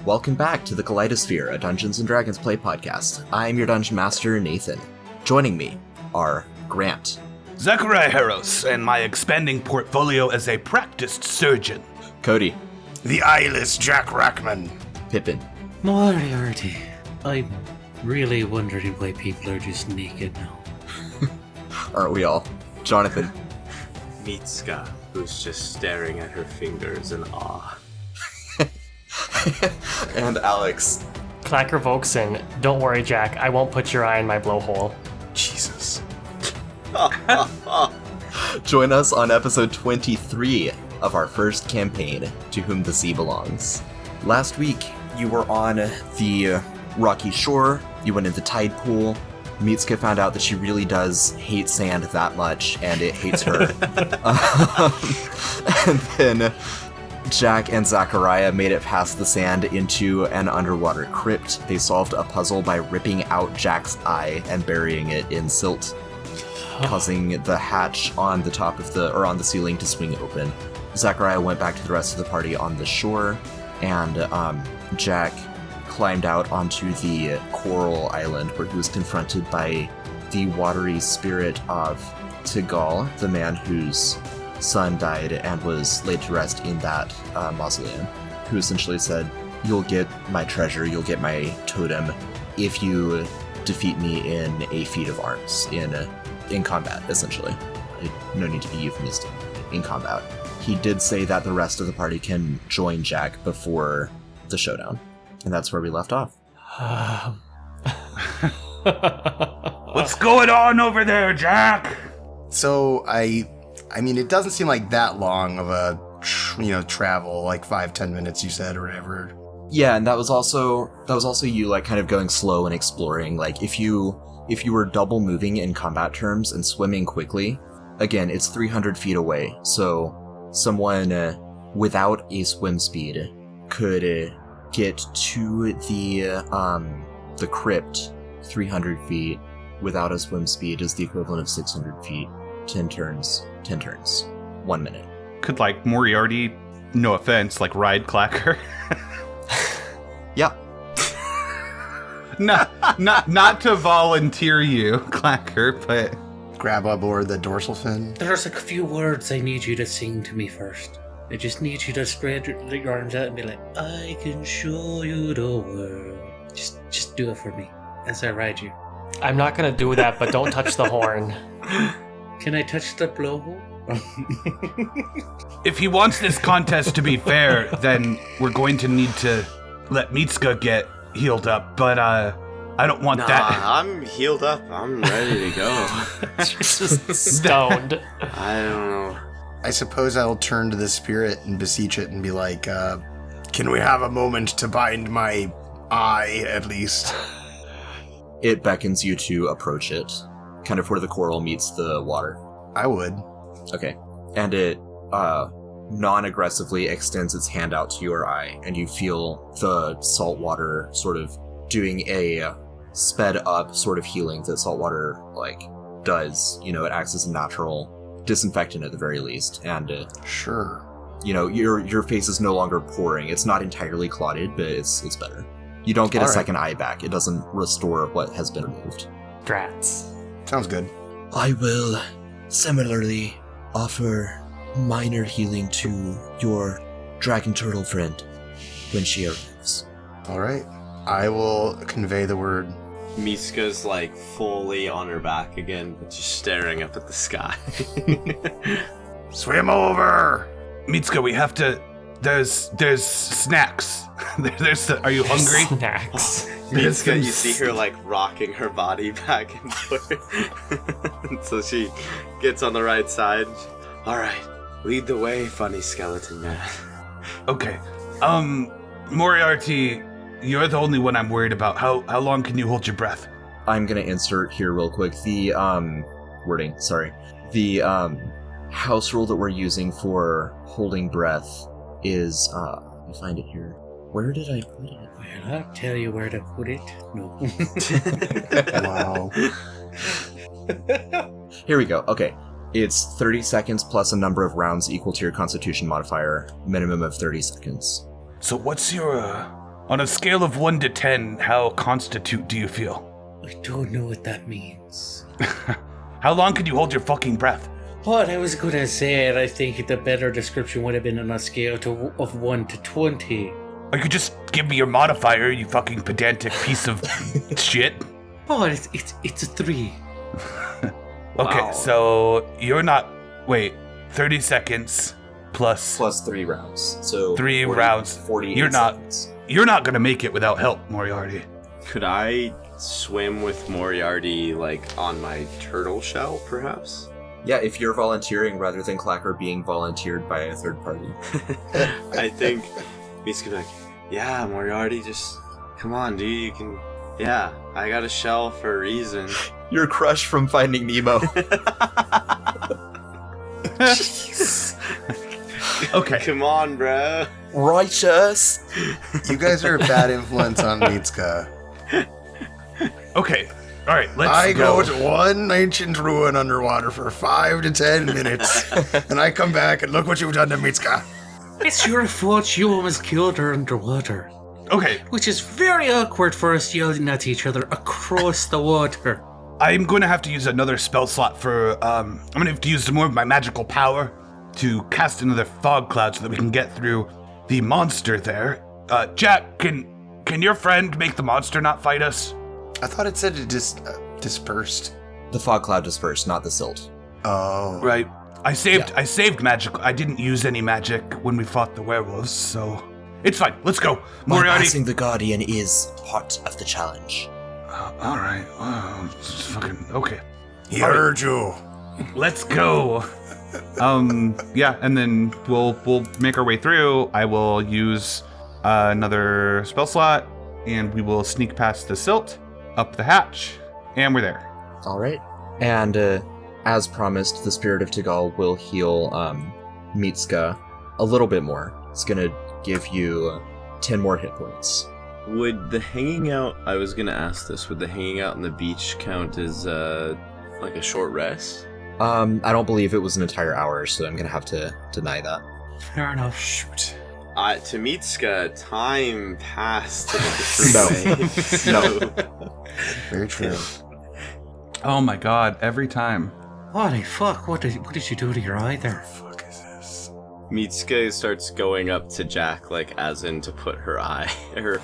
welcome back to the Kaleidosphere, a Dungeons & Dragons Play Podcast. I'm your Dungeon Master, Nathan. Joining me are Grant. Zachariah Harros, and my expanding portfolio as a practiced surgeon. Cody. The eyeless Jack Rackman. Pippin. Moriarty. I'm really wondering why people are just naked now. Aren't we all? Jonathan. Mitska, who's just staring at her fingers in awe. And Alex. Clacker Volkson, don't worry, Jack. I won't put your eye in my blowhole. Jesus. Join us on episode 23 of our first campaign, To Whom the Sea Belongs. Last week, you were on the rocky shore, you went into tide pool. Mitska found out that she really does hate sand that much, and it hates her. And then Jack and Zachariah made it past the sand into an underwater crypt. They solved a puzzle by ripping out Jack's eye and burying it in silt, causing the hatch on the top of on the ceiling to swing open. Zachariah went back to the rest of the party on the shore, and Jack climbed out onto the coral island where he was confronted by the watery spirit of Tiggal, the man whose son died and was laid to rest in that mausoleum, who essentially said, "You'll get my treasure, you'll get my totem if you defeat me in a feat of arms, in combat, essentially." No need to be euphemistic. In combat. He did say that the rest of the party can join Jack before the showdown. And that's where we left off. What's going on over there, Jack? So, I mean, it doesn't seem like that long of a, travel, like 5-10 minutes, you said, or whatever. Yeah, and that was also you, like, kind of going slow and exploring. Like, if you were double moving in combat terms and swimming quickly, again, it's 300 feet away, so someone without a swim speed could get to the crypt 300 feet without a swim speed is the equivalent of 600 feet. 10 turns. 1 minute. Could, like, Moriarty, no offense, like, ride Clacker? Yeah. Not to volunteer you, Clacker, but... Grab aboard the dorsal fin. There's a few words I need you to sing to me first. I just need you to spread your arms out and be like, "I can show you the world." Just do it for me as I ride you. I'm not gonna do that, but don't touch the horn. Can I touch the blowhole? If he wants this contest to be fair, then we're going to need to let Mitska get healed up, but I don't want that. I'm healed up. I'm ready to go. Just stoned. I don't know. I suppose I'll turn to the spirit and beseech it and be like, can we have a moment to bind my eye, at least? It beckons you to approach it, kind of where the coral meets the water. I would. Okay. And it non-aggressively extends its hand out to your eye, and you feel the salt water sort of doing a sped up sort of healing that salt water, like, does. You know, it acts as a natural disinfectant at the very least, and Sure. you know, your face is no longer pouring. It's not entirely clotted, but it's better. You don't get a second eye back. It doesn't restore what has been removed. Drats. Sounds good. I will similarly offer minor healing to your dragon turtle friend when she arrives. All right. I will convey the word. Mitska's like fully on her back again, but just staring up at the sky. Swim over! Mitska, we have to... There's snacks. Are you hungry? Snacks. Mitska, you see her like rocking her body back and forth. So she gets on the right side. All right, lead the way, funny skeleton man. Okay. Moriarty, you're the only one I'm worried about. How long can you hold your breath? I'm gonna insert here real quick the wording. Sorry, the house rule that we're using for holding breath is let me find it here. Where did I put it? Well, I'll tell you where to put it. No. Wow. Here we go. Okay. It's 30 seconds plus a number of rounds equal to your constitution modifier, minimum of 30 seconds. So what's your On a scale of 1 to 10, how constitute do you feel? I don't know what that means. How long could you hold your fucking breath? What I was gonna say, I think the better description would have been on a scale of 1 to 20. Or you could just give me your modifier, you fucking pedantic piece of shit. Oh, it's a 3. Okay, Wow. so you're not... Wait, 30 seconds plus Plus 3 rounds. So 3 rounds. 48 You're not- seconds. You're not gonna make it without help, Moriarty. Could I swim with Moriarty, like, on my turtle shell, perhaps? Yeah, if you're volunteering rather than Clacker being volunteered by a third party. I think Meets could be like, yeah, Moriarty, just come on, dude, you can... Yeah, I got a shell for a reason. Your crush from Finding Nemo. Okay. Come on, bro. Righteous. You guys are a bad influence on Mitsuka. Okay. All right, let's I go. go to one ancient ruin underwater for 5 to 10 minutes, and I come back and look what you've done to Mitsuka. It's your fault you almost killed her underwater. Okay, Which is very awkward for us yelling at each other across the water. I'm going to have to use another spell slot for, I'm going to have to use some more of my magical power to cast another fog cloud so that we can get through the monster there. Jack, can your friend make the monster not fight us? I thought it said it just dispersed. The fog cloud dispersed, not the silt. Oh. Right. I saved magic. I didn't use any magic when we fought the werewolves, so it's fine. Let's go. Moriarty. Bypassing the Guardian is part of the challenge. All right. Fucking okay. He heard you. Let's go. Yeah, and then we'll make our way through. I will use another spell slot, and we will sneak past the silt, up the hatch, and we're there. All right. And as promised, the Spirit of Tiggal will heal Mitsuka a little bit more. It's going to give you 10 more hit points. Would the hanging out, I was gonna ask this, would the hanging out on the beach count as, like a short rest? I don't believe it was an entire hour, so I'm going to have to deny that. Fair enough. Shoot. To Mitsuka, time passed in a different way. So, Very true. Oh my god, every time. Holy fuck, what did you do to your eye there? Fuck is this? Mitsuka starts going up to Jack, like, as in to put her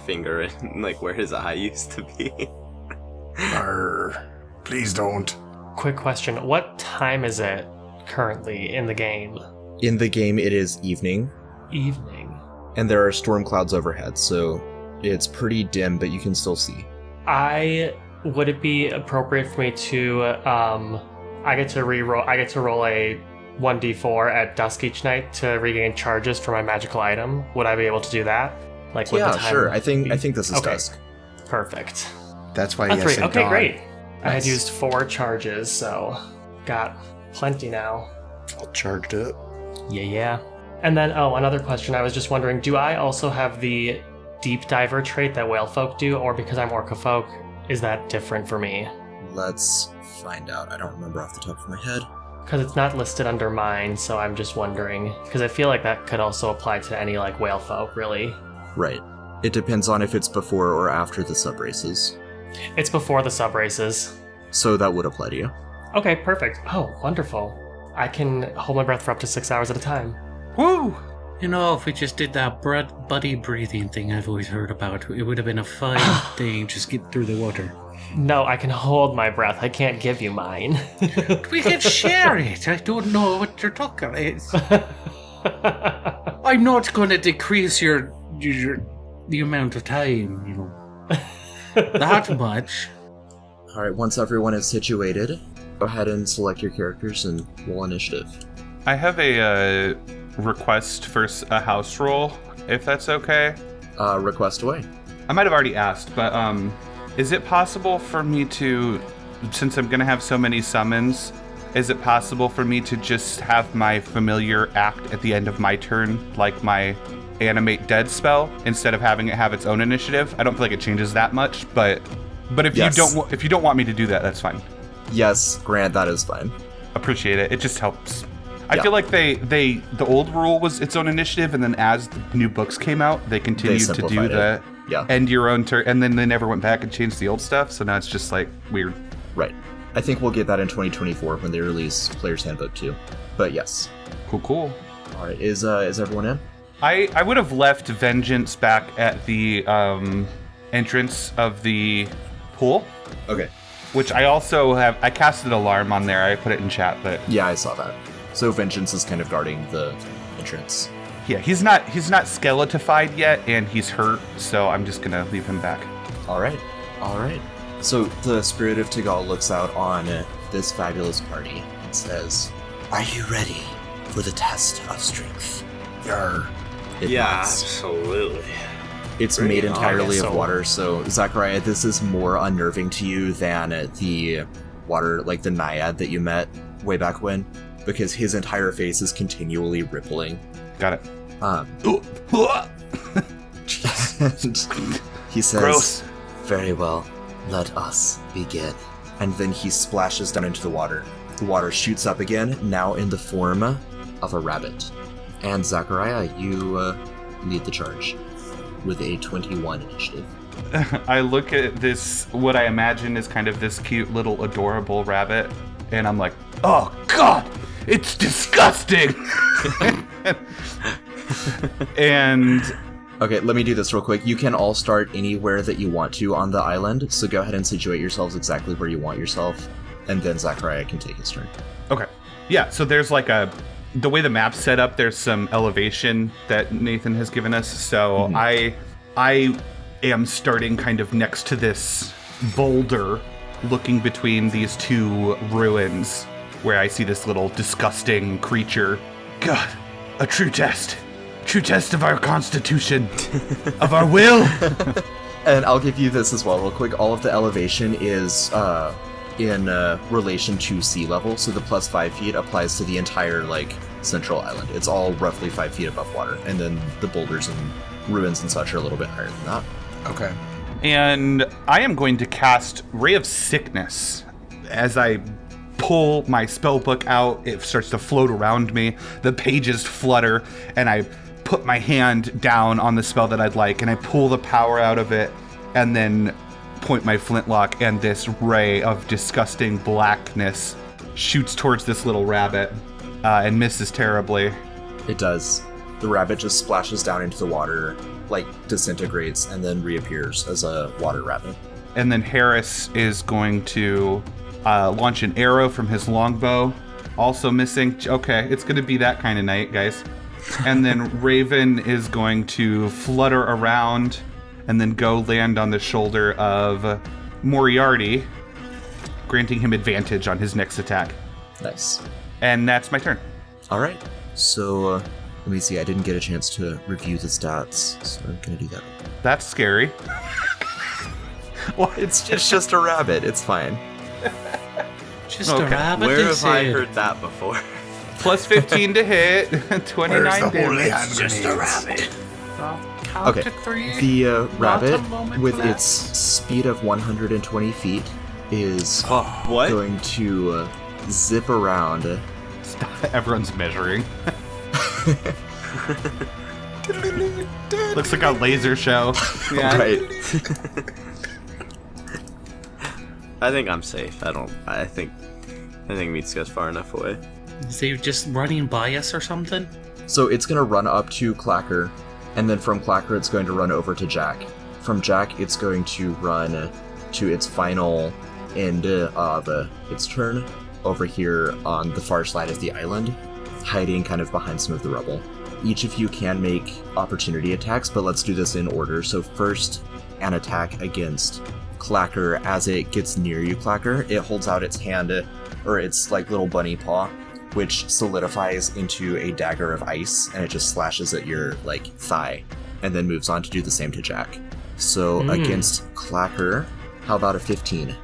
finger in, like, where his eye used to be. Please don't. Quick question. What time is it currently in the game? In the game, it is evening, Evening. and there are storm clouds overhead, so it's pretty dim, but you can still see. Would it be appropriate for me to I get to roll a 1d4 at dusk each night to regain charges for my magical item? Would I be able to do that? Like would Yeah, the time sure. I think be- this is okay. dusk. Perfect. That's why A you 3. said Okay, dawn. great. I had Nice. used 4 charges, so got plenty now. All charged up. Yeah. And then, another question. I was just wondering, do I also have the deep diver trait that whale folk do, or because I'm orca folk, is that different for me? Let's find out. I don't remember off the top of my head. Because it's not listed under mine, so I'm just wondering. Because I feel like that could also apply to any, like, whale folk, really. Right. It depends on if it's before or after the sub races. It's before the sub races. So that would apply to you. Okay, perfect. Oh, wonderful. I can hold my breath for up to 6 hours at a time. Woo! You know, if we just did that buddy breathing thing I've always heard about, it would have been a fine thing. Just get through the water. No, I can hold my breath. I can't give you mine. We can share it. I don't know what you're talking about. I'm not going to decrease the amount of time, you know. That much. Alright, once everyone is situated, go ahead and select your characters and roll initiative. I have a request for a house roll, if that's okay. Request away. I might have already asked, but is it possible for me to, since I'm going to have so many summons, is it possible for me to just have my familiar act at the end of my turn, like my animate dead spell, instead of having it have its own initiative? I don't feel like it changes that much, but if Yes. you don't want me to do that, that's fine. Yes, Grant, that is fine. Appreciate it. It just helps. I Yeah. feel like the old rule was its own initiative, and then as the new books came out, they continued to do simplified the. Yeah. end your own turn, and then they never went back and changed the old stuff, so now it's just like weird. Right. I think we'll get that in 2024 when they release Player's Handbook 2. But yes. Cool. All right. Is everyone in? I would have left Vengeance back at the entrance of the pool, Okay. which I also have. I casted Alarm on there. I put it in chat, but Yeah, I saw that. So Vengeance is kind of guarding the entrance. yeah, he's not skeletified yet, and he's hurt, so I'm just gonna leave him back. All right. So the spirit of Tiggal looks out on this fabulous party and says, "Are you ready for the test of strength?" Yarr. It Yeah, nods. absolutely. It's Bring made it on. entirely Okay, of so- water, so Zachariah, this is more unnerving to you than the water, like the Naiad that you met way back when, because his entire face is continually rippling. Got it. And he says, Gross. "Very well, let us begin." And then he splashes down into the water. The water shoots up again, now in the form of a rabbit. And Zachariah, you lead the charge with a 21 initiative. I look at this, what I imagine is kind of this cute little adorable rabbit, and I'm like, oh god, it's disgusting! And Okay, let me do this real quick. You can all start anywhere that you want to on the island, so go ahead and situate yourselves exactly where you want yourself, and then Zachariah can take his turn. okay, yeah, so there's like the way the map's set up, there's some elevation that Nathan has given us, so I am starting kind of next to this boulder, looking between these two ruins, where I see this little disgusting creature. God, a true test of our constitution, of our will. And I'll give you this as well real quick. All of the elevation is in relation to sea level, so the plus 5 feet applies to the entire, like, central island. It's all roughly 5 feet above water, and then the boulders and ruins and such are a little bit higher than that. Okay. And I am going to cast Ray of Sickness. As I pull my spell book out, it starts to float around me. The pages flutter, and I put my hand down on the spell that I'd like, and I pull the power out of it, and then point my flintlock, and this ray of disgusting blackness shoots towards this little rabbit and misses terribly. It does. The rabbit just splashes down into the water, like disintegrates, and then reappears as a water rabbit. And then Harris is going to launch an arrow from his longbow, also missing. Okay, it's going to be that kind of night, guys. And then Raven is going to flutter around and then go land on the shoulder of Moriarty, granting him advantage on his next attack. Nice. And that's my turn. All right. So, let me see. I didn't get a chance to review the stats, so I'm going to do that. That's scary. Well, it's just a rabbit. It's fine. Just Okay. a rabbit. Where they have I said. heard that before? Plus 15 to hit, 29 Where's the holy damage. hand grenades? Count Okay. to 3. The rabbit, moment with for that. its speed of 120 feet, is What? going to zip around. Everyone's measuring. Looks like a laser show. Yeah. Right. I think I'm safe. I think Mitsuka's far enough away. Is he just running by us or something? So it's going to run up to Clacker, and then from Clacker it's going to run over to Jack. From Jack it's going to run to its final end of its turn over here on the far side of the island, hiding kind of behind some of the rubble. Each of you can make opportunity attacks, but let's do this in order. So first, an attack against Clacker. As it gets near you, Clacker, it holds out its hand, or its like little bunny paw, which solidifies into a dagger of ice, and it just slashes at your like thigh, and then moves on to do the same to Jack. So against Clacker, how about a 15?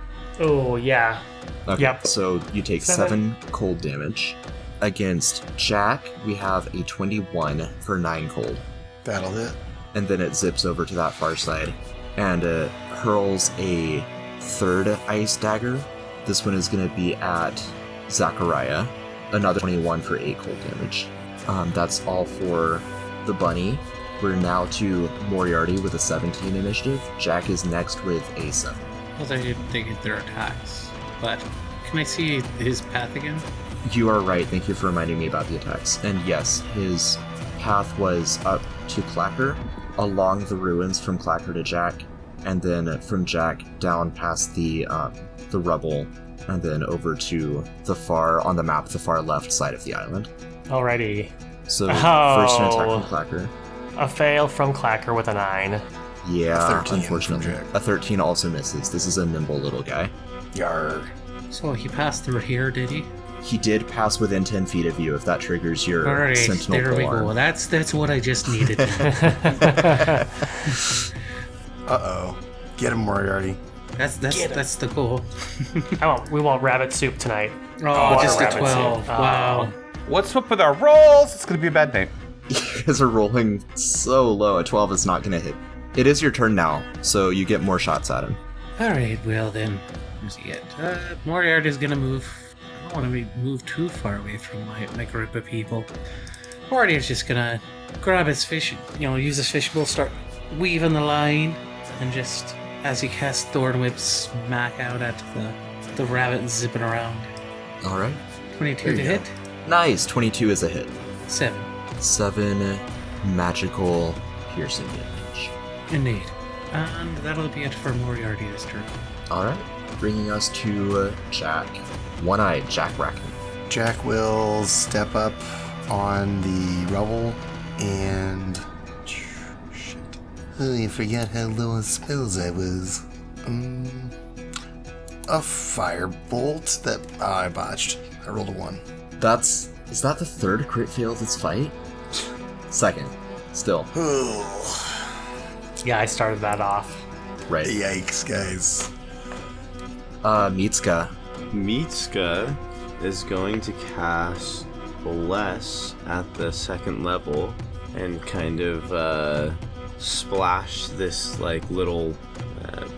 Oh, yeah. Okay, Yep. so you take 7 cold damage. Against Jack, we have a 21 for 9 cold. That'll hit. And then it zips over to that far side and hurls a third ice dagger. This one is going to be at Zachariah. Another 21 for 8 cold damage. That's all for the bunny. We're now to Moriarty with a 17 initiative. Jack is next with a 7. Well, they get their attacks. But can I see his path again? You are right. Thank you for reminding me about the attacks. And yes, his path was up to Clacker, along the ruins from Clacker to Jack, and then from Jack down past the rubble, and then over to the far left side of the island. Alrighty. So first an attack from Clacker. A fail from Clacker with a 9. Yeah, A 13 unfortunately. from Jack. A 13 also misses. This is a nimble little guy. Yarr. So he passed through here, did he? He did pass within 10 feet of you, if that triggers your Alright, sentinel there we alarm. go. That's what I just needed. Uh-oh. Get him, Moriarty. That's the goal. We want rabbit soup tonight. Oh, just a rabbit 12. soup. Wow. What's up with our rolls? It's gonna be a bad night. You guys are rolling so low. A 12 is not going to hit. It is your turn now, so you get more shots at him. Alright, well then. Where's he at? Moriarty's gonna move. I don't want to move too far away from my group of people. Moriarty's just gonna grab his fish, use his fishbowl, start weaving the line, and just, as he casts Thorn Whip, smack out at the rabbit zipping around. All right. 22 There to you hit. go. Nice. 22 is a hit. 7. 7 magical piercing damage. Indeed. And that'll be it for Moriarty this turn. All right. Bringing us to Jack. One-eyed Jack Bracken. Jack will step up on the rubble and... Shit. Oh, I forgot how low on spells I was. A firebolt that... I botched. I rolled a 1. Is that the third crit fail of this fight? Second. Still. Yeah, I started that off. Right. Yikes, guys. Mitsuka. Mitsuka is going to cast Bless at the second level and kind of splash this little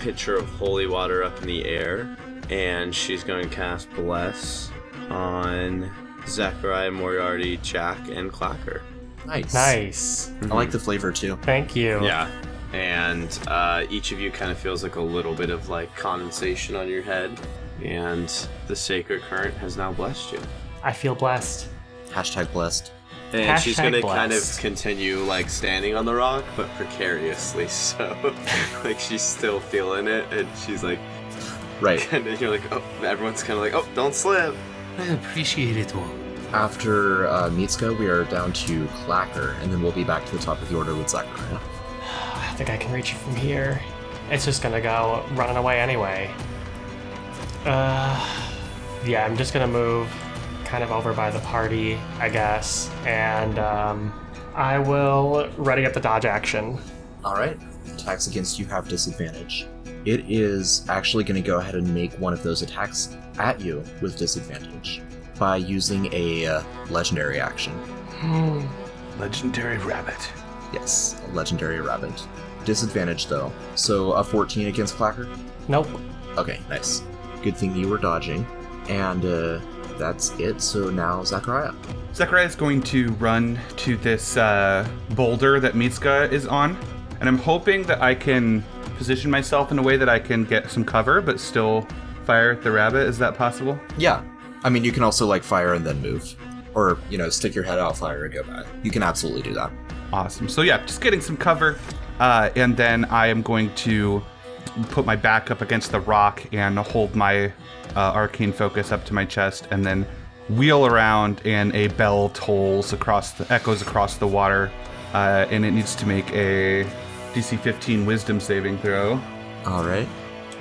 pitcher of holy water up in the air, and she's going to cast Bless on Zachariah, Moriarty, Jack, and Clacker. Nice. Nice. I like the flavor too. Thank you. Yeah. And each of you kind of feels like a little bit of condensation on your head, and the sacred current has now blessed you. I feel blessed. Hashtag blessed. And she's going to Hashtag kind of blessed. continue standing on the rock, but precariously so. She's still feeling it, and she's Right. and you're oh, everyone's kind of oh, don't slip. I appreciate it all. After Mitsuka, we are down to Clacker, and then we'll be back to the top of the order with Zachariah. I think I can reach it from here. It's just gonna go running away anyway. Yeah, I'm just gonna move kind of over by the party, I guess, and I will ready up the dodge action. All right. Attacks against you have disadvantage. It is actually going to go ahead and make one of those attacks at you with disadvantage by using a legendary action. Legendary rabbit. Yes, a legendary rabbit. Disadvantage though. So a 14 against Clacker? Nope. Okay, nice. Good thing you were dodging. And that's it. So now Zachariah. Zachariah is going to run to this boulder that Mitsuka is on, and I'm hoping that I can position myself in a way that I can get some cover, but still fire at the rabbit. Is that possible? Yeah. I mean, you can also fire and then move. Or, stick your head out, fire, and go back. You can absolutely do that. Awesome. So yeah, just getting some cover, and then I am going to put my back up against the rock and hold my arcane focus up to my chest, and then wheel around, and a bell echoes across the water, and it needs to make a DC 15 Wisdom saving throw. All right.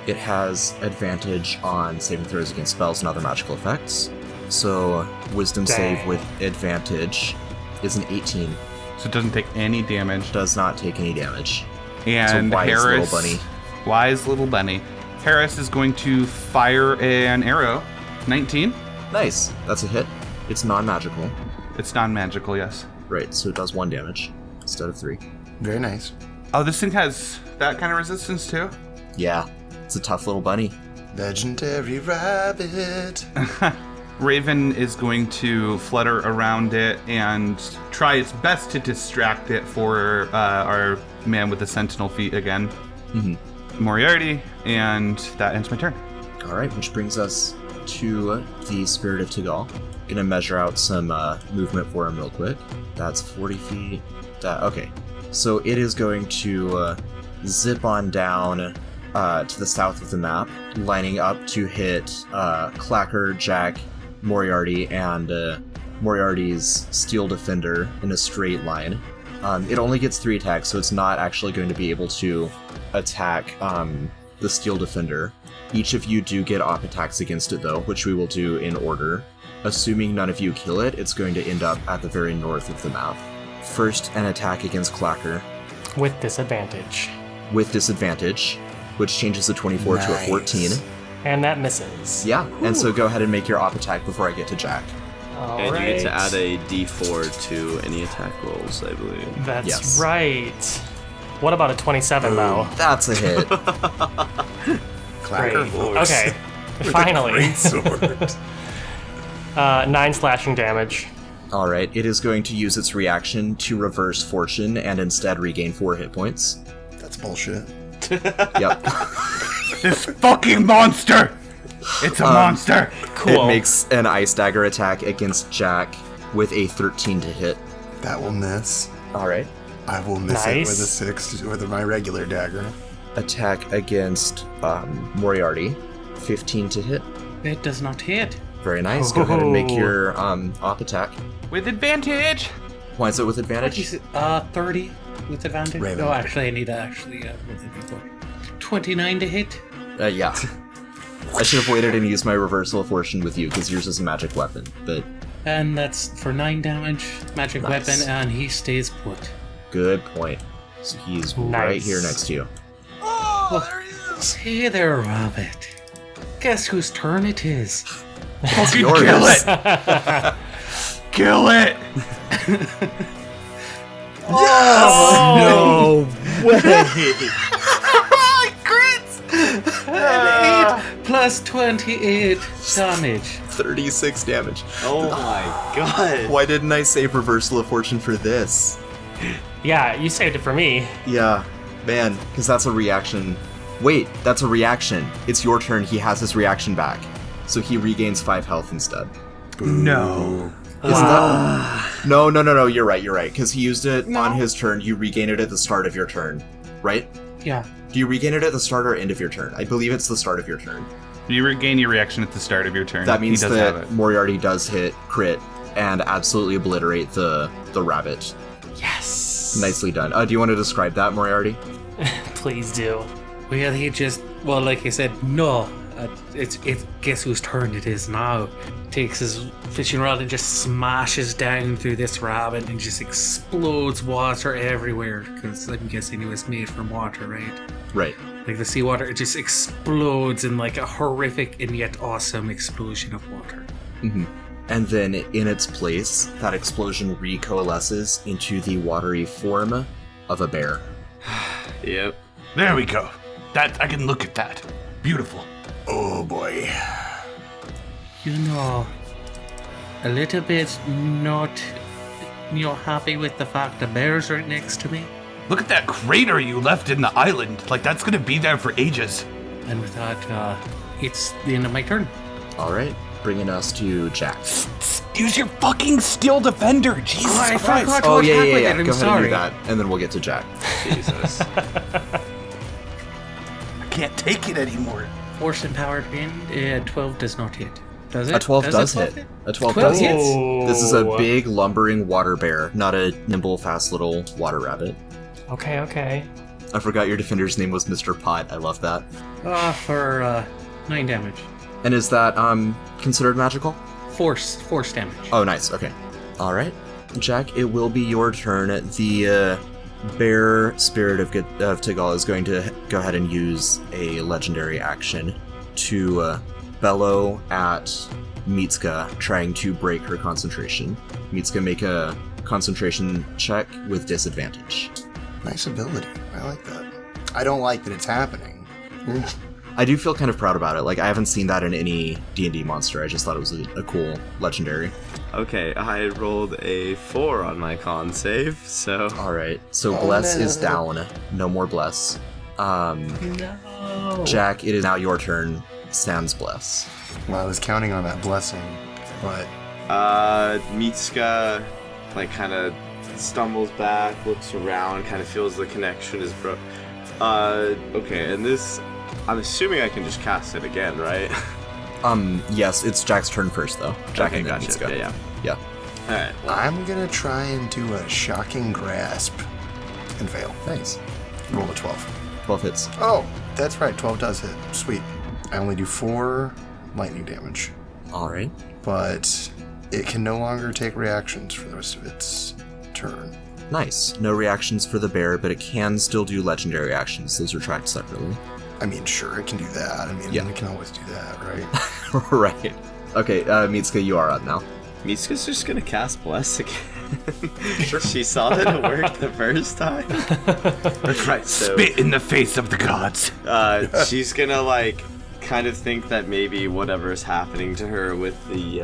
It has advantage on saving throws against spells and other magical effects. So, Wisdom Dang. save with advantage is an 18. So it doesn't take any damage. Does not take any damage. And wise Harris, little bunny. wise little bunny. Harris is going to fire an arrow. 19. Nice. That's a hit. It's non-magical. It's non-magical, yes. Right, so it does 1 damage instead of 3. Very nice. Oh, this thing has that kind of resistance too? Yeah, it's a tough little bunny. Legendary rabbit. Raven is going to flutter around it and try its best to distract it for our man with the sentinel feet again. Mm-hmm. Moriarty, and that ends my turn. All right, which brings us to the Spirit of Tiggal. Gonna measure out some movement for him real quick. That's 40 feet. Okay, so it is going to zip on down to the south of the map, lining up to hit Clacker, Jack, Moriarty, and Moriarty's Steel Defender in a straight line. It only gets 3 attacks, so it's not actually going to be able to attack the Steel Defender. Each of you do get op attacks against it, though, which we will do in order. Assuming none of you kill it, it's going to end up at the very north of the map. First, an attack against Clacker. With disadvantage. With disadvantage, which changes the 24 to a 14. And that misses. Yeah, and so go ahead and make your op attack before I get to Jack. All And right. you get to add a d4 to any attack rolls, I believe. That's Yes. right. What about a 27, though? That's a hit. Clacker Great. voice. Okay. With a Finally. great sword. 9 slashing damage. Alright, it is going to use its reaction to reverse fortune and instead regain 4 hit points. That's bullshit. Yep. This fucking monster! It's a monster! Cool. It makes an ice dagger attack against Jack with a 13 to hit. That will miss. Alright. I will miss it Nice. with a 6 with my regular dagger. Attack against Moriarty. 15 to hit. It does not hit. Very nice. Go ahead and make your op attack. With advantage! Why is it with What advantage? is it? 30 with advantage? Raven. Oh, actually, I need to actually with it before. 29 to hit. Yeah. I should have waited and used my reversal of fortune with you because yours is a magic weapon, but And that's for 9 damage. Magic Nice. weapon, and he stays put. good point. So he's right Nice. here next to you. Hey there, Rabbit. Guess whose turn it is? Fucking yours. kill it! Kill it! No way! And 8 plus 28 damage. 36 damage. Oh my god. Why didn't I save reversal of fortune for this? Yeah, you saved it for me. Yeah, man, because that's a reaction. Wait, that's a reaction. It's your turn, he has his reaction back. So he regains 5 health instead. No. Isn't that... No, you're right, because he used it on his turn, you regain it at the start of your turn, right? Yeah. Do you regain it at the start or end of your turn? I believe it's the start of your turn. You regain your reaction at the start of your turn. That means he does have that it. Moriarty does hit crit and absolutely obliterate the rabbit. Yes. Nicely done. Do you want to describe that, Moriarty? Please do. Well, he just, well, like I said, no. It's guess whose turn it is now. Takes his fishing rod and just smashes down through this rabbit and just explodes water everywhere. Because I'm guessing it was made from water, right? Right. Like the seawater, it just explodes in like a horrific and yet awesome explosion of water. Mm-hmm. And then in its place, that explosion recoalesces into the watery form of a bear. Yep. There we go. That I can look at that. Beautiful. Oh boy. You know, a little bit not, happy with the fact the bear's right next to me. Look at that crater you left in the island. Like that's gonna be there for ages. And with that, it's the end of my turn. All right, bringing us to Jack. Use your fucking steel defender, Jesus I Christ! forgot. Oh, to yeah. attack with it, I'm Go ahead and sorry. do that, and then we'll get to Jack. Jesus. I can't take it anymore. Force and power wind, 12 does not hit. Does it? A 12 does a 12 hit. A 12 12 does hit. hits? This is a big, lumbering water bear, not a nimble, fast little water rabbit. Okay. I forgot your defender's name was Mr. Pot. I love that. For 9 damage. And is that considered magical? Force damage. Oh, nice. Okay. All right, Jack. It will be your turn. The bear spirit of Tiggal is going to go ahead and use a legendary action to bellow at Mitsuka, trying to break her concentration. Mitsuka, make a concentration check with disadvantage. Nice ability. I like that. I don't like that it's happening. I do feel kind of proud about it. Like, I haven't seen that in any D&D monster. I just thought it was a cool legendary. Okay, I rolled a 4 on my con save, so... All right, so Bless is down. No more Bless. No. Jack, it is now your turn. Sans Bless. Well, I was counting on that blessing, but Mitsuka, like, kind of stumbles back, looks around, kind of feels the connection is broke. Okay, and this... I'm assuming I can just cast it again, right? Yes, it's Jack's turn first, though. Jack Okay, and then gotcha. Mitsuka. Yeah. Yeah. Alright. I'm gonna try and do a shocking grasp and fail. Nice. Roll a 12. 12 hits. Oh, that's right. 12 does hit. Sweet. I only do 4 lightning damage, All right. but it can no longer take reactions for the rest of its turn. Nice. No reactions for the bear, but it can still do legendary actions. Those are tracked separately. I mean, sure, it can do that. I mean, Yeah. it can always do that, right? Right. Okay, Mitsuka, you are up now. Mitsuka's just gonna cast Bless again. She saw that it worked the first time. That's right, so... Spit in the face of the gods. She's gonna, like, kind of think that maybe whatever is happening to her with the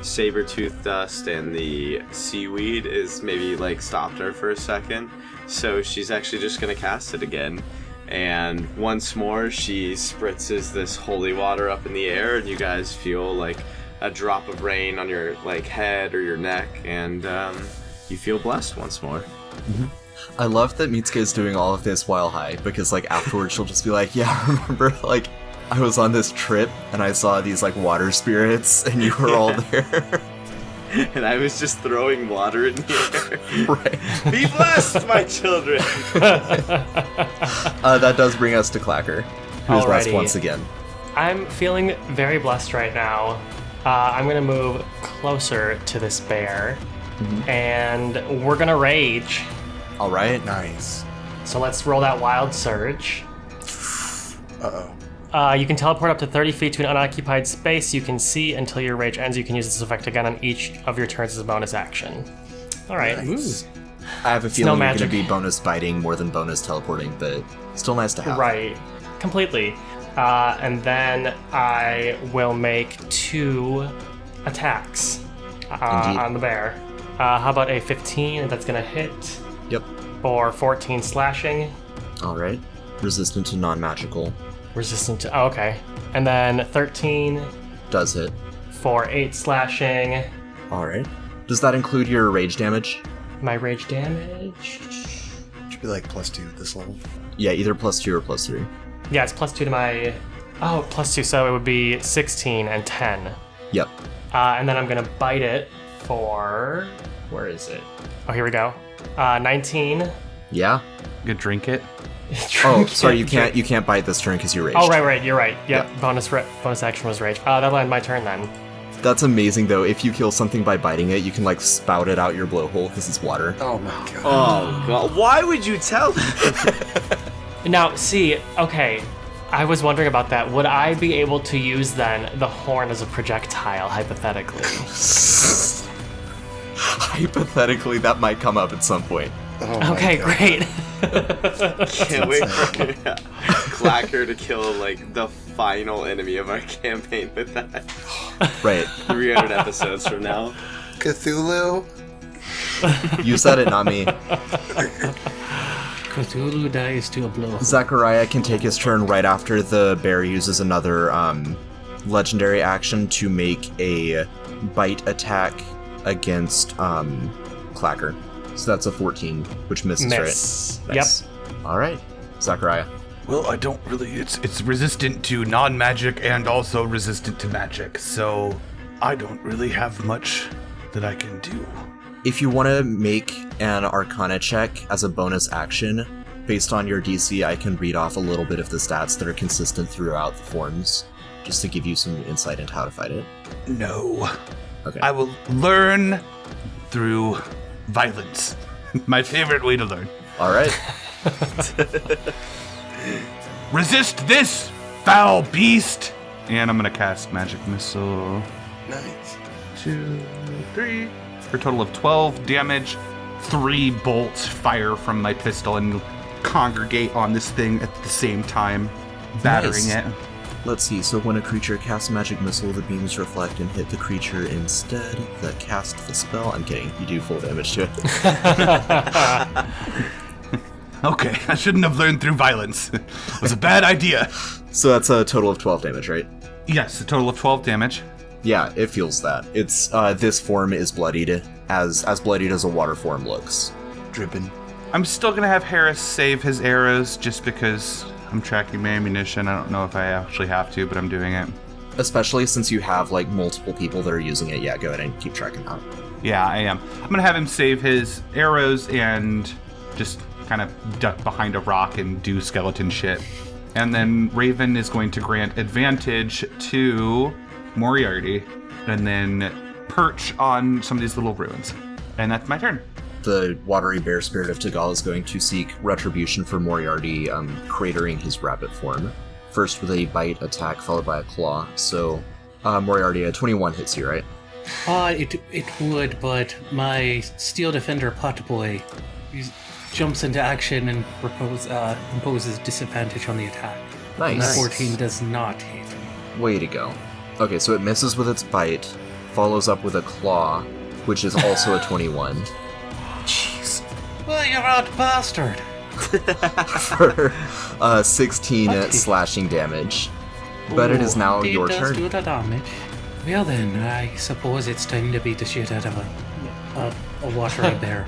saber-tooth dust and the seaweed is maybe, like, stopped her for a second. So she's actually just gonna cast it again. And once more, she spritzes this holy water up in the air, and you guys feel, like, a drop of rain on your, like, head or your neck, and you feel blessed once more. I love that Mitsuka is doing all of this while high, because, like, afterwards she'll just be like, yeah, remember, like, I was on this trip, and I saw these, like, water spirits, and you were all there. And I was just throwing water in the air. Right. Be blessed, my children! That does bring us to Clacker, who is blessed Alrighty. once again. I'm feeling very blessed right now. I'm gonna move closer to this bear, and we're gonna rage. All right. Nice. So let's roll that wild surge. Uh-oh. You can teleport up to 30 feet to an unoccupied space you can see until your rage ends. You can use this effect again on each of your turns as a bonus action. All right. Nice. I have a no feeling you're going magic. to be bonus biting more than bonus teleporting, but still nice to have. Right. Completely. And then I will make 2 attacks Indeed. on the bear. How about a 15? That's going to hit. Yep. For 14 slashing. All right. Resistant to non-magical. Resistant to... Oh, okay. And then 13 Does hit. for 8 slashing. All right. Does that include your rage damage? My rage damage... Should be like +2 this level. Yeah, either +2 or +3. Yeah, it's +2 to my... Oh, +2, so it would be 16 and 10. Yep. And then I'm gonna bite it for... Where is it? Oh, here we go. 19. Yeah. You could drink it. Oh, sorry. You can't bite this turn because you're raged. Oh, right. You're right. Yep. Bonus action was rage. That'll end my turn then. That's amazing, though. If you kill something by biting it, you can, like, spout it out your blowhole because it's water. Oh my god. Oh, God. Why would you tell them? Now, see, okay. I was wondering about that. Would I be able to use then the horn as a projectile, hypothetically? Hypothetically, that might come up at some point. Oh my Okay, God. great. Can't wait for Clacker to kill, like, the final enemy of our campaign with that. Right. 300 episodes from now. Cthulhu? You said it, not me. Cthulhu dies to a blow. Zachariah can take his turn right after the bear uses another legendary action to make a bite attack against Clacker. So that's a 14, which misses, Miss. right? Nice. All right, Zachariah. Well, I don't really. It's resistant to non-magic and also resistant to magic, so I don't really have much that I can do. If you want to make an Arcana check as a bonus action, based on your DC, I can read off a little bit of the stats that are consistent throughout the forms, just to give you some insight into how to fight it. No. Okay. I will learn through violence. My favorite way to learn. All right. Resist this, foul beast! And I'm gonna cast Magic Missile. Nice. 2, 3. For a total of 12 damage. 3 bolts fire from my pistol and congregate on this thing at the same time, battering Nice. it. Let's see, so when a creature casts a magic missile, the beams reflect and hit the creature instead that cast the spell. I'm kidding, you do full damage to it. Okay, I shouldn't have learned through violence. It was a bad idea. So that's a total of 12 damage, right? Yes, a total of 12 damage. Yeah, it feels that. It's, this form is bloodied, as bloodied as a water form looks. Dripping. I'm still going to have Harris save his arrows just because I'm tracking my ammunition. I don't know if I actually have to, but I'm doing it. Especially since you have, like, multiple people that are using it. Yeah, go ahead and keep tracking that. Yeah, I am. I'm going to have him save his arrows and just kind of duck behind a rock and do skeleton shit. And then Raven is going to grant advantage to Moriarty and then perch on some of these little ruins. And that's my turn. The watery bear spirit of Tiggal is going to seek retribution for Moriarty, cratering his rabbit form. First with a bite attack, followed by a claw. So, Moriarty, a 21 hits you, right? It would, but my Steel Defender Potboy jumps into action and imposes disadvantage on the attack. Nice. 14 does not hit. Way to go. Okay, so it misses with its bite, follows up with a claw, which is also a 21. Jeez. Well, you out bastard! For 16 slashing damage. But it is now your does turn. do the damage. Well then, I suppose it's time to beat the shit out of a watery bear.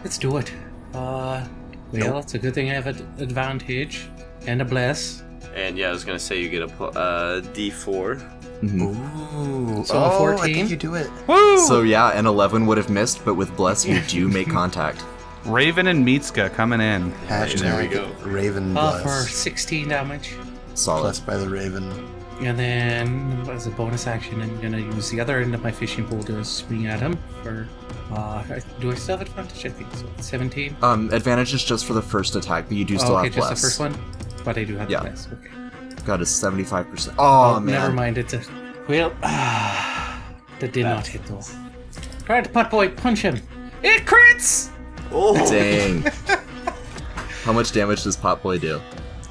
Let's do it. Well, it's a good thing I have an advantage and a bless. And yeah, I was gonna say you get a D4. Ooh. So a 14? I think you do it. Woo! So yeah, an 11 would have missed, but with Bless you do make contact. Raven and Mitska coming in. Hashtag there we go. Raven For bless. 16 damage. Solid. Blessed by the Raven. And then, as a bonus action, I'm gonna use the other end of my fishing pole to swing at him for... do I still have advantage? I think so. 17? Advantage is just for the first attack, but you do still okay, have just Bless. the first one? But I do have Yeah. the bless, okay. Got a 75%. Oh, man. Never mind, it's a... Well, that did not hit though. Alright, Potboy, punch him! It crits! Oh, Dang. How much damage does Potboy do?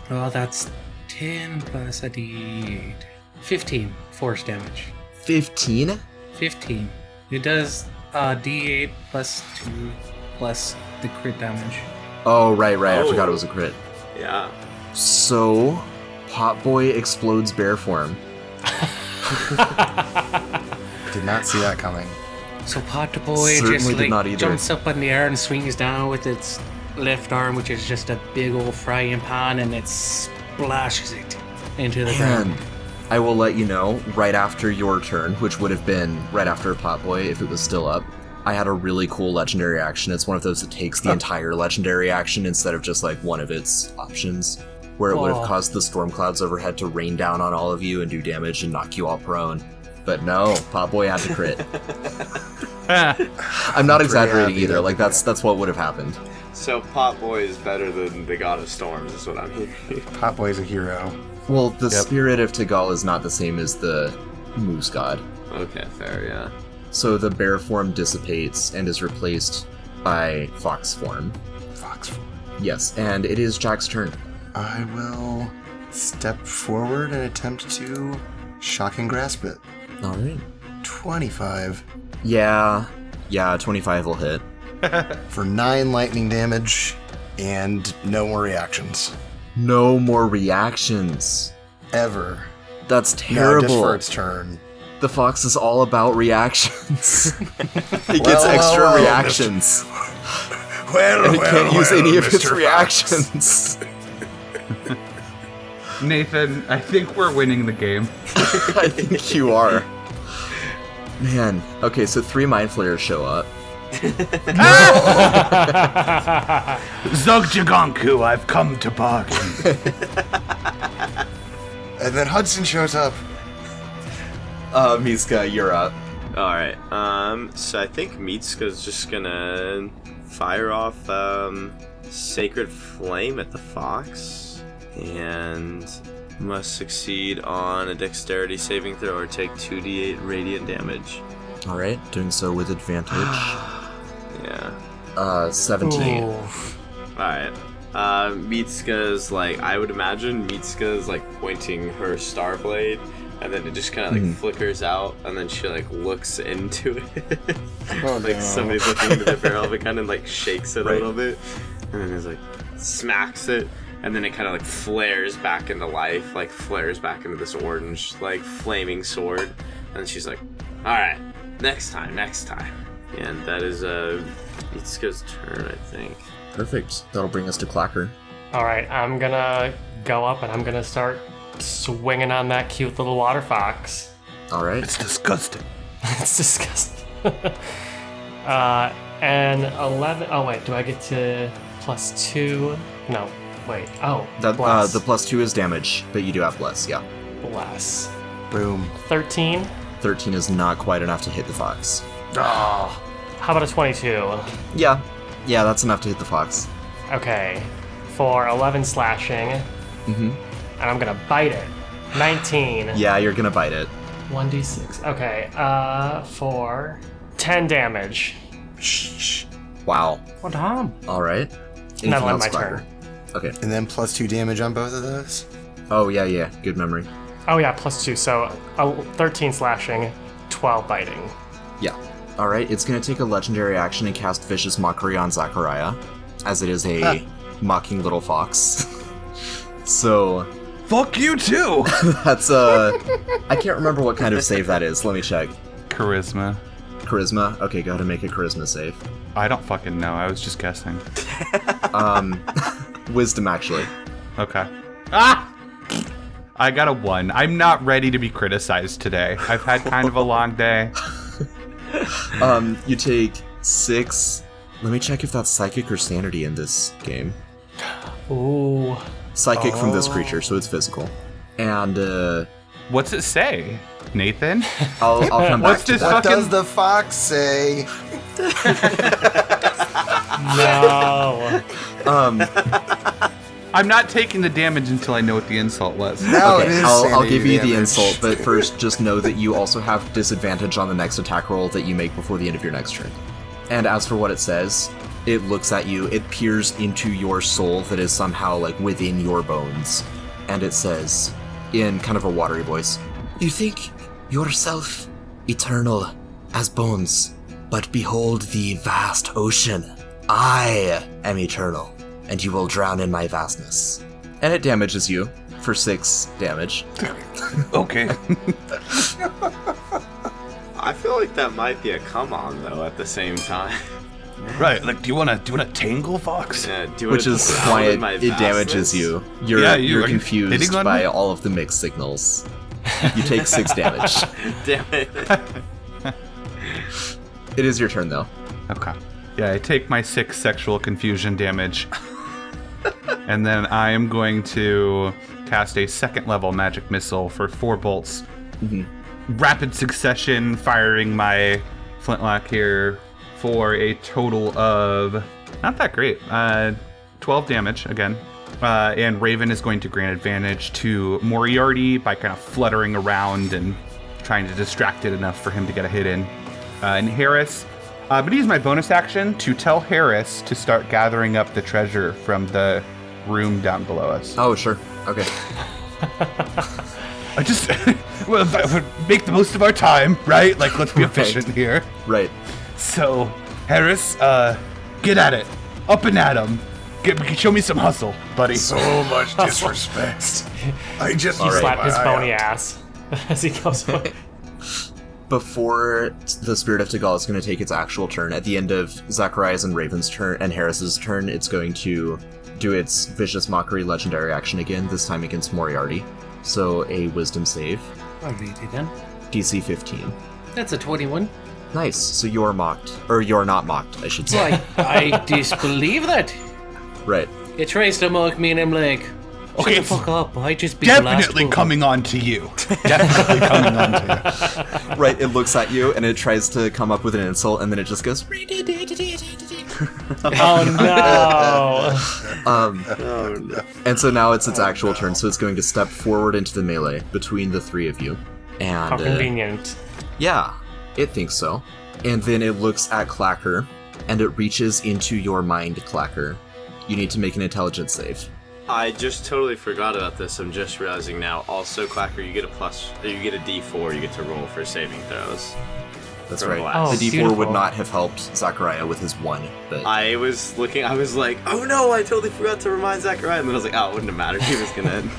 Oh, that's 10 plus a d8. 15 force damage. 15? 15. It does d8 plus 2 plus the crit damage. Oh, right. I Oh. forgot it was a crit. yeah. So, Potboy explodes bear form. Did not see that coming. So Potboy Certainly just did not like either. jumps up in the air and swings down with its left arm, which is just a big old frying pan, and it splashes it into the ground. Man, I will let you know, right after your turn, which would have been right after Potboy if it was still up, I had a really cool legendary action. It's one of those that takes the entire legendary action instead of just like one of its options, where it would have Oh. caused the storm clouds overhead to rain down on all of you and do damage and knock you all prone. But no, Potboy had to crit. I'm not exaggerating happy either. that- Like that's what would have happened. So Potboy is better than the God of Storms, is what I'm hearing. Potboy's a hero. Well, the spirit of Tiggal is not the same as the moose god. Okay, fair, yeah. So the bear form dissipates and is replaced by fox form. Fox. Yes, and it is Jack's turn. I will step forward and attempt to shock and grasp it. All right. 25 Yeah, 25 will hit. for 9 lightning damage and no more reactions. No more reactions. Ever. That's No, terrible. just for its turn. The fox is all about reactions. He gets Well, extra well, reactions. Well, And it can't use any of its reactions. Nathan, I think we're winning the game. I think you are. Man. Okay, so 3 mind flayers show up. Zogjagonku, I've come to bargain. And then Hudson shows up. Miska, you're up. Alright, so I think Mitsuka's just gonna fire off, Sacred Flame at the fox, and must succeed on a dexterity saving throw or take 2d8 radiant damage. All right, doing so with advantage. Yeah. 17. Oof. Alright. Mitsuka's like, I would imagine Mitsuka's like pointing her star blade, and then it just kind of like flickers out, and then she like looks into it. Like somebody's looking into the barrel, but kind of like shakes it a little bit, and then it's like smacks it, and then it kind of like flares back into life, like flares back into this orange like flaming sword, and she's like, alright, next time. And that is Mitsuka's turn, I think. Perfect. That'll bring us to Clacker. All right, I'm gonna go up and I'm gonna start swinging on that cute little water fox. All right. It's disgusting. It's disgusting. And 11. Oh wait, do I get to +2? No, wait. Oh, bless. The +2 is damage, but you do have bless. Yeah. Bless. Boom. 13. 13 is not quite enough to hit the fox. Oh. How about a 22? Yeah, that's enough to hit the fox. Okay, for 11 slashing. Mm-hmm. And I'm gonna bite it. 19. Yeah, you're gonna bite it. 1d6. Okay, for 10 damage. Wow. What harm? All right. Anything Now else, my Clacker? turn. Okay. And then +2 damage on both of those? Oh, yeah. Good memory. Oh yeah, +2, so 13 slashing, 12 biting. Yeah. All right, it's going to take a legendary action and cast Vicious Mockery on Zachariah, as it is a mocking little fox. So... Fuck you too! That's, I can't remember what kind of save that is. Let me check. Charisma. Charisma? Okay, go ahead and make a charisma save. I don't fucking know. I was just guessing. Wisdom, actually. Okay. Ah! I got a 1. I'm not ready to be criticized today. I've had kind of a long day. You take 6. Let me check if that's psychic or sanity in this game. Ooh. Psychic from this creature, so it's physical. And, What's it say, Nathan? I'll come back What's to this that. What fucking... does the fox say? No. I'm not taking the damage until I know what the insult was. Now it Okay, is I'll sanity give you the damage. insult, but first just know that you also have disadvantage on the next attack roll that you make before the end of your next turn. And as for what it says, it looks at you, it peers into your soul that is somehow like within your bones. And it says, in kind of a watery voice, "You think yourself eternal as bones, but behold the vast ocean. I am eternal, and you will drown in my vastness." And it damages you for 6 damage. Okay. I feel like that might be a come on though at the same time. Right, like, do you wanna tangle, Fox? Yeah, do Which is why it damages you. You're are you're you confused hitting on by me? all of the mixed signals. You take 6 damage. Damn it. It is your turn though. Okay. Yeah, I take my 6 sexual confusion damage. And then I am going to cast a 2nd level magic missile for 4 bolts. Rapid succession, firing my flintlock here for a total of not that great. 12 damage again. And Raven is going to grant advantage to Moriarty by kind of fluttering around and trying to distract it enough for him to get a hit in. And Harris, I'm going to use my bonus action to tell Harris to start gathering up the treasure from the room down below us. Oh, sure. Okay. I just well, make the most of our time, right? Like, let's be efficient here. Right. So, Harris, get at it. Up and at him. Show me some hustle, buddy. So much disrespect. I just All right. Slap his my eye bony out. ass as he goes away. Before the Spirit of Tiggal is going to take its actual turn, at the end of Zachariah's and Raven's turn and Harris's turn, it's going to do its Vicious Mockery legendary action again, this time against Moriarty. So a Wisdom save. I'll read it then. DC 15. That's a 21. Nice. So you're mocked. Or you're not mocked, I should say. I disbelieve that. Right. It tries to mock me and I'm like, shut Okay, the it's fuck up. I just be the last Definitely one. coming on to you. Definitely coming on to Right, it looks at you and it tries to come up with an insult and then it just goes... Oh no! Oh no. And so now it's its actual turn, so it's going to step forward into the melee between the 3 of you. And How convenient. yeah, it thinks so. And then it looks at Clacker, and it reaches into your mind, Clacker, You need to make an intelligence save. I just totally forgot about this. I'm just realizing now. Also, Clacker, you get a D4 you get to roll for saving throws. That's For right. blast. The D4 beautiful. would not have helped Zachariah with his 1, but I was looking, I was like, oh no, I totally forgot to remind Zachariah. And then I was like, oh, it wouldn't have mattered. He was gonna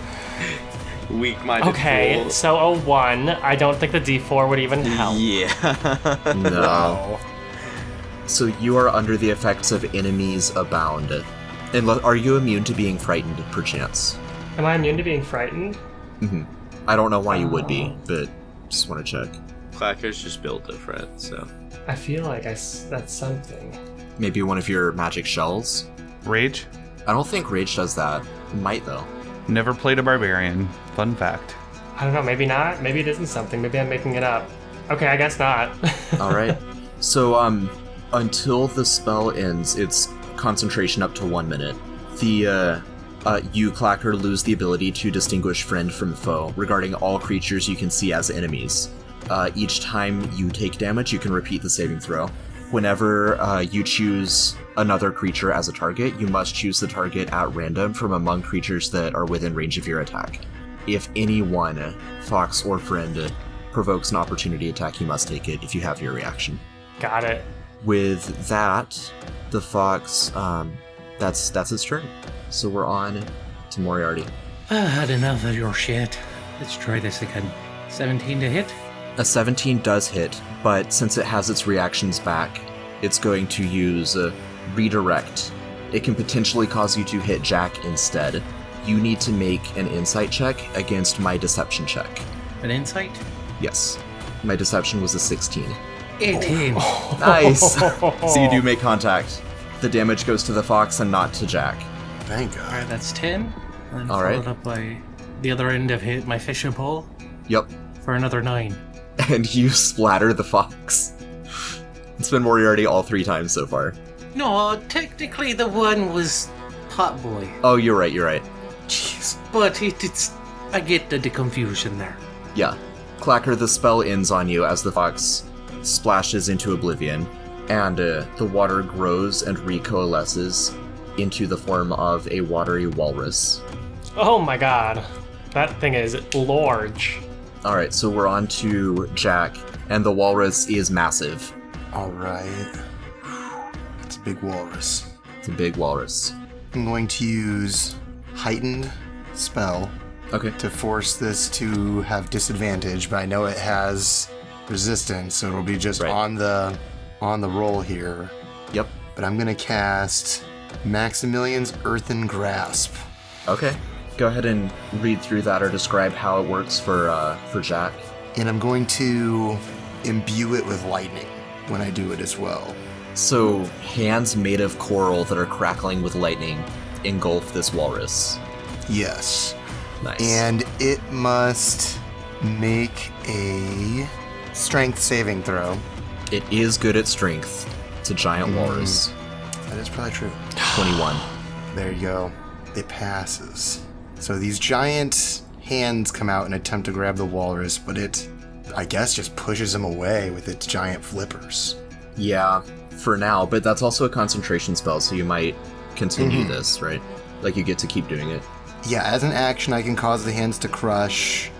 weak-minded Okay, fool. so a 1. I don't think the D4 would even help. Yeah. no. Wow. So you are under the effects of enemies abound. And are you immune to being frightened, perchance? Am I immune to being frightened? I don't know why you would be, but just want to check. Clacker's just built different, so. I feel like that's something. Maybe one of your magic shells? Rage? I don't think Rage does that. It might, though. Never played a barbarian. Fun fact. I don't know, maybe not. Maybe it isn't something. Maybe I'm making it up. Okay, I guess not. All right. So, until the spell ends, it's concentration up to 1 minute. You, Clacker, lose the ability to distinguish friend from foe regarding all creatures you can see as enemies. Each time you take damage, you can repeat the saving throw. Whenever you choose another creature as a target, you must choose the target at random from among creatures that are within range of your attack. If anyone, fox or friend, provokes an opportunity attack, you must take it if you have your reaction. Got it. With that, the fox, that's its turn. So we're on to Moriarty. I had enough of your shit. Let's try this again. 17 to hit? A 17 does hit, but since it has its reactions back, it's going to use redirect. It can potentially cause you to hit Jack instead. You need to make an insight check against my deception check. An insight? Yes. My deception was a 16. 18. Nice! So you do make contact. The damage goes to the fox and not to Jack. Thank God. Alright, that's 10. And All right. followed up by the other end of my fishing pole Yep. for another 9. And you splatter the fox. It's been Moriarty all 3 times so far. No, technically the one was Potboy. Oh, you're right. Jeez. But it's... I get the confusion there. Yeah. Clacker, the spell ends on you as the fox splashes into oblivion, and the water grows and recoalesces into the form of a watery walrus. Oh my god. That thing is large. Alright, so we're on to Jack, and the walrus is massive. All right. It's a big walrus. It's a big walrus. I'm going to use heightened spell Okay. to force this to have disadvantage, but I know it has resistance, so it'll be just Right. on the roll here. Yep. But I'm gonna cast Maximilian's Earthen Grasp. Okay. Go ahead and read through that or describe how it works for Jack. And I'm going to imbue it with lightning when I do it as well. So, hands made of coral that are crackling with lightning engulf this walrus. Yes. Nice. And it must make a strength saving throw. It is good at strength. It's a giant walrus. That is probably true. 21. There you go. It passes. So these giant hands come out and attempt to grab the walrus, but it, I guess, just pushes him away with its giant flippers. Yeah, for now, but that's also a concentration spell, so you might continue this, right? Like you get to keep doing it. Yeah, as an action, I can cause the hands to crush.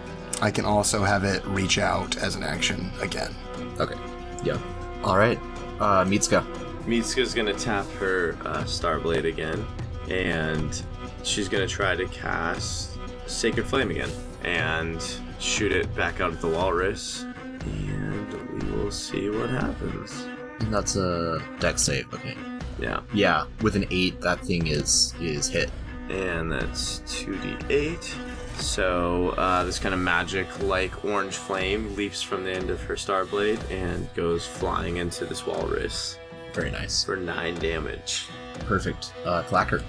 I can also have it reach out as an action again. Okay. Yeah. Alright. Mitsuka. Mitsuka's gonna tap her Starblade again, and she's gonna try to cast Sacred Flame again, and shoot it back out at the walrus, and we will see what happens. And that's a dex save, okay. Yeah, Yeah, with an 8, that thing is hit. and that's 2d8. So this kind of magic-like orange flame leaps from the end of her Starblade and goes flying into this walrus Very nice. for 9 damage. Perfect. Clacker.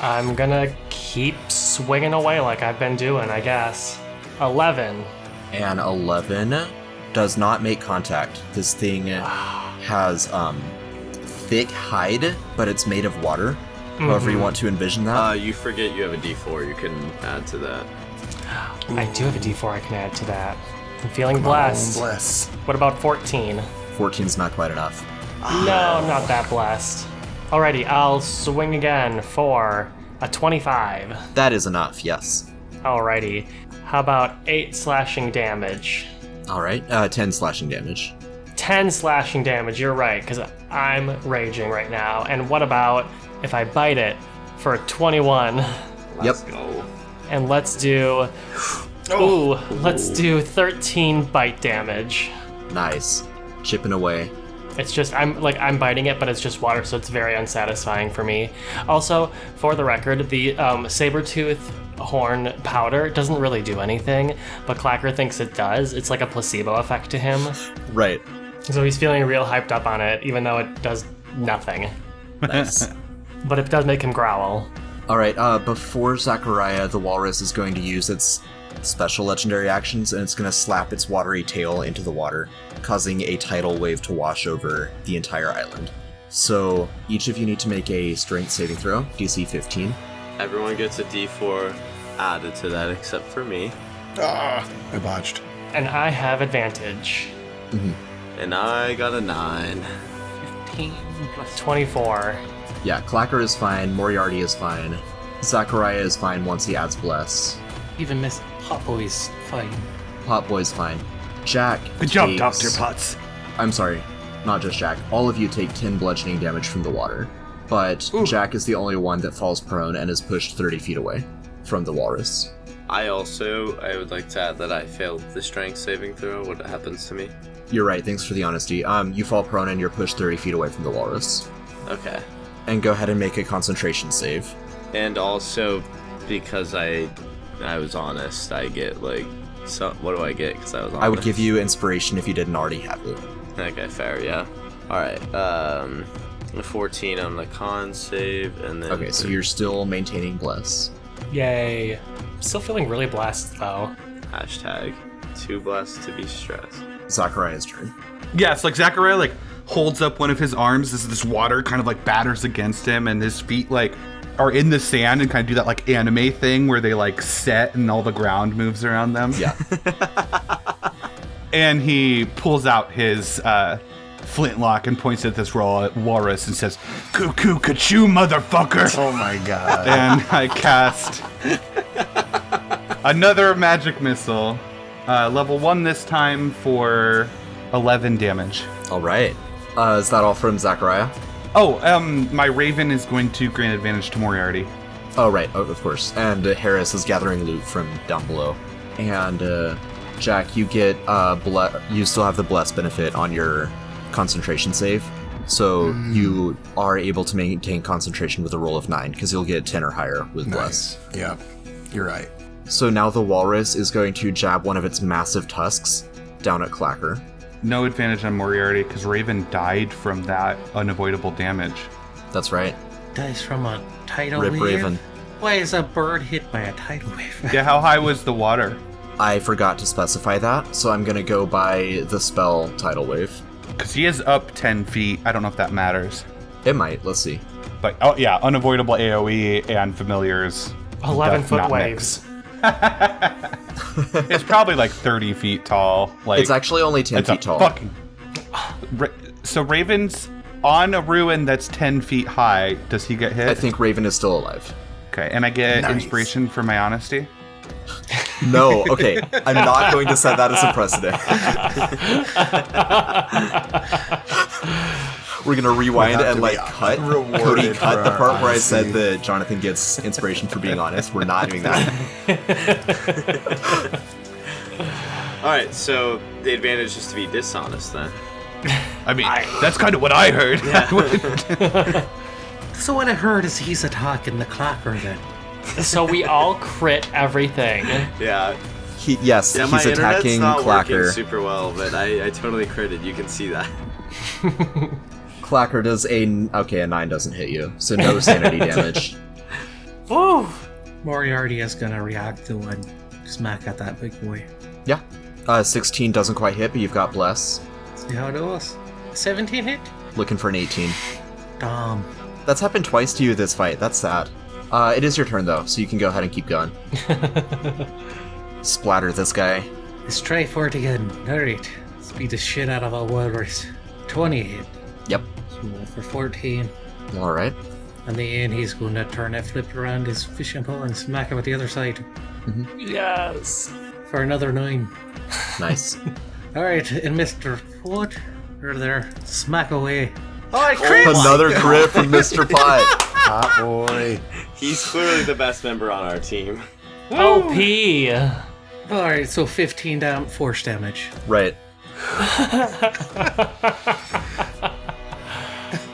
I'm gonna keep swinging away like I've been doing, I guess. 11. And 11 does not make contact. This thing has thick hide, but it's made of water. However you want to envision that. You forget you have a d4 you can add to that. I do have a d4 I can add to that. I'm feeling blessed. Oh, bless. What about 14? 14's not quite enough. No, I'm not that blessed. Alrighty, I'll swing again for a 25. That is enough, yes. Alrighty. How about 8 slashing damage? All right, 10 slashing damage. 10 slashing damage, you're right, because I'm raging right now. And what about if I bite it for a 21? Yep. Go. And let's do... let's do 13 bite damage. Nice. Chipping away. It's just, I'm biting it, but it's just water, so it's very unsatisfying for me. Also, for the record, the saber-tooth horn powder doesn't really do anything, but Clacker thinks it does. It's like a placebo effect to him. Right. So he's feeling real hyped up on it, even though it does nothing. Nice. But it does make him growl. All right, before Zachariah, the walrus is going to use its special legendary actions, and it's going to slap its watery tail into the water, causing a tidal wave to wash over the entire island. So each of you need to make a strength saving throw, DC 15. Everyone gets a D4 added to that except for me. Ah, I botched. And I have advantage. And I got a 9. 15 plus 24. Yeah, Clacker is fine, Moriarty is fine, Zachariah is fine once he adds Bless. Even Miss Potboy's fine. Potboy's fine. Jack Good job, takes- Dr. Potts. I'm sorry, not just Jack. All of you take 10 bludgeoning damage from the water. But Jack is the only one that falls prone and is pushed 30 feet away from the walrus. I would like to add that I failed the strength saving throw. What happens to me? You're right, thanks for the honesty. You fall prone and you're pushed 30 feet away from the walrus. Okay. And go ahead and make a concentration save. And also, because I was honest, I get what do I get because I was honest? I would give you inspiration if you didn't already have it. Okay, fair, yeah. Alright, a 14 on the con save, and then... Okay, so you're still maintaining Bless. Yay. Still feeling really blessed, though. Hashtag too blessed to be stressed. Zachariah's turn. Yes, like Zachariah holds up one of his arms as this water kind of batters against him, and his feet are in the sand and kind of do that anime thing where they set and all the ground moves around them. Yeah. And he pulls out his flintlock and points at this walrus and says, "Cuckoo, kachoo, motherfucker!" Oh my god. And I cast another magic missile, level 1 this time for 11 damage. All right. Is that all from Zachariah? Oh, my raven is going to grant advantage to Moriarty. Oh, right. Oh, of course. And Harris is gathering loot from down below. And Jack, you get you still have the bless benefit on your concentration save. So you are able to maintain concentration with a roll of 9 because you'll get 10 or higher with bless. Nice. Yep. You're right. So now the walrus is going to jab one of its massive tusks down at Clacker. No advantage on Moriarty because Raven died from that unavoidable damage. That's right. Dies from a tidal Rip wave? Raven. Why is a bird hit by a tidal wave? Yeah, how high was the water? I forgot to specify that, so I'm going to go by the spell Tidal Wave. Because he is up 10 feet. I don't know if that matters. It might. Let's see. But, oh yeah, unavoidable AoE and familiars. 11-foot not waves. It's probably 30 feet tall. It's actually only 10 it's a feet tall. Fucking... So Raven's on a ruin that's 10 feet high. Does he get hit? I think Raven is still alive. Okay, and I get Nice. inspiration for my honesty? No, okay. I'm not going to set that as a precedent. We're going to rewind have and to be cut. rewarded Cody, for cut the our part where I said honesty. that Jonathan gets inspiration for being honest. We're not doing that. Alright, so the advantage is to be dishonest then. I mean, that's kind of what I heard. So what I heard is he's attacking the Clacker then. So we all crit everything. Yeah. Yes, Yeah, my he's internet's attacking not working Clacker. super well, but I totally critted. You can see that. Clacker does a 9 doesn't hit you, so no sanity damage. Woo! Moriarty is gonna react to one smack at that big boy. Yeah. 16 doesn't quite hit, but you've got bless. See how it goes. 17 hit? Looking for an 18. Damn. That's happened twice to you this fight. That's sad. It is your turn though, so you can go ahead and keep going. Splatter this guy. Let's try for it again. Alright. Let's beat the shit out of a walrus. 20 hit. Yep. So for 14. All right. And then he's going to turn it, flip around his fishing pole and smack him at the other side Yes. for another 9. Nice. Alright, and Mr. What? You're there. Smack away. Oh, I crit! Another crit from Mr. Pot. Hot boy. He's clearly the best member on our team. OP. Alright, so 15 force damage. Right.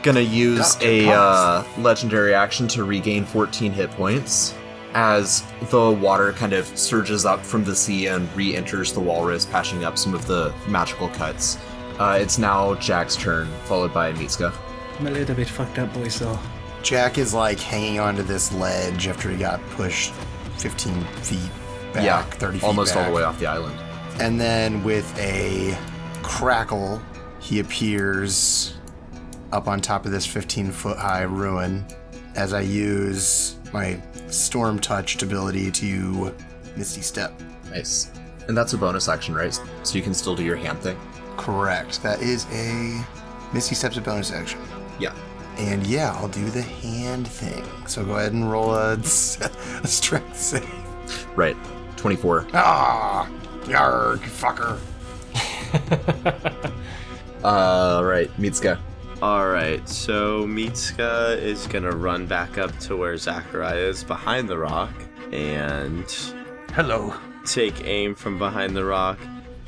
Gonna use a legendary action to regain 14 hit points as the water kind of surges up from the sea and re-enters the walrus, patching up some of the magical cuts. It's now Jack's turn, followed by Mitsuka. I'm a little bit fucked up, boys, though. Jack is like hanging onto this ledge after he got pushed 15 feet back, 30 feet almost back. all the way off the island. And then with a crackle, he appears up on top of this 15-foot high ruin as I use my Storm Touched ability to Misty Step. Nice. And that's a bonus action, right? So you can still do your hand thing? Correct. That is a Misty Step's a bonus action. Yeah. And yeah, I'll do the hand thing. So go ahead and roll a strength save. Right. 24. Ah! Yarg, fucker. Right. Mitsuka. Alright, so Mitsuka is gonna run back up to where Zachariah is behind the rock and Hello. take aim from behind the rock.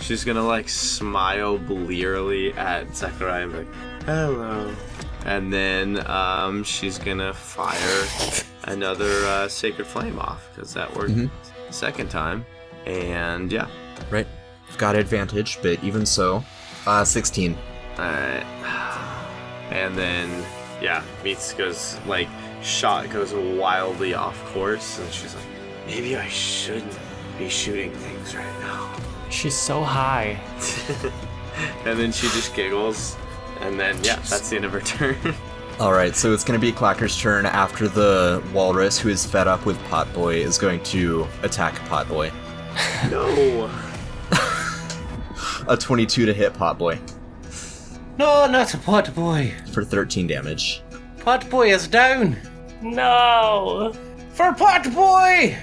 She's gonna like smile blearily at Zachariah and be like, hello. And then she's gonna fire another Sacred Flame off, because that worked the second time. And yeah. Right. Got advantage, but even so, 16. Alright. And then, yeah, Mitsuka's like shot goes wildly off course, and she's like, maybe I shouldn't be shooting things right now. She's so high. And then she just giggles, and then, yeah, that's the end of her turn. Alright, so it's going to be Clacker's turn after the walrus, who is fed up with Potboy, is going to attack Potboy. No. A 22 to hit Potboy No, not a pot boy. for 13 damage. Pot boy is down. No. For pot boy!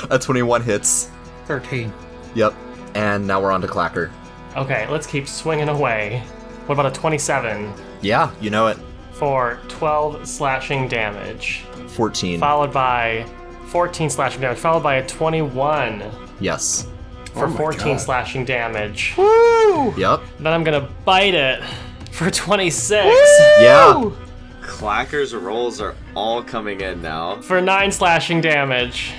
A 21 hits. 13. Yep. And now we're on to Clacker. Okay, let's keep swinging away. What about a 27 Yeah, you know it. for 12 slashing damage, 14. followed by 14 slashing damage, followed by a 21 Yes. for my 14 God. slashing damage. Yep. Then I'm gonna bite it for 26 Yeah. Clacker's rolls are all coming in now. for 9 slashing damage.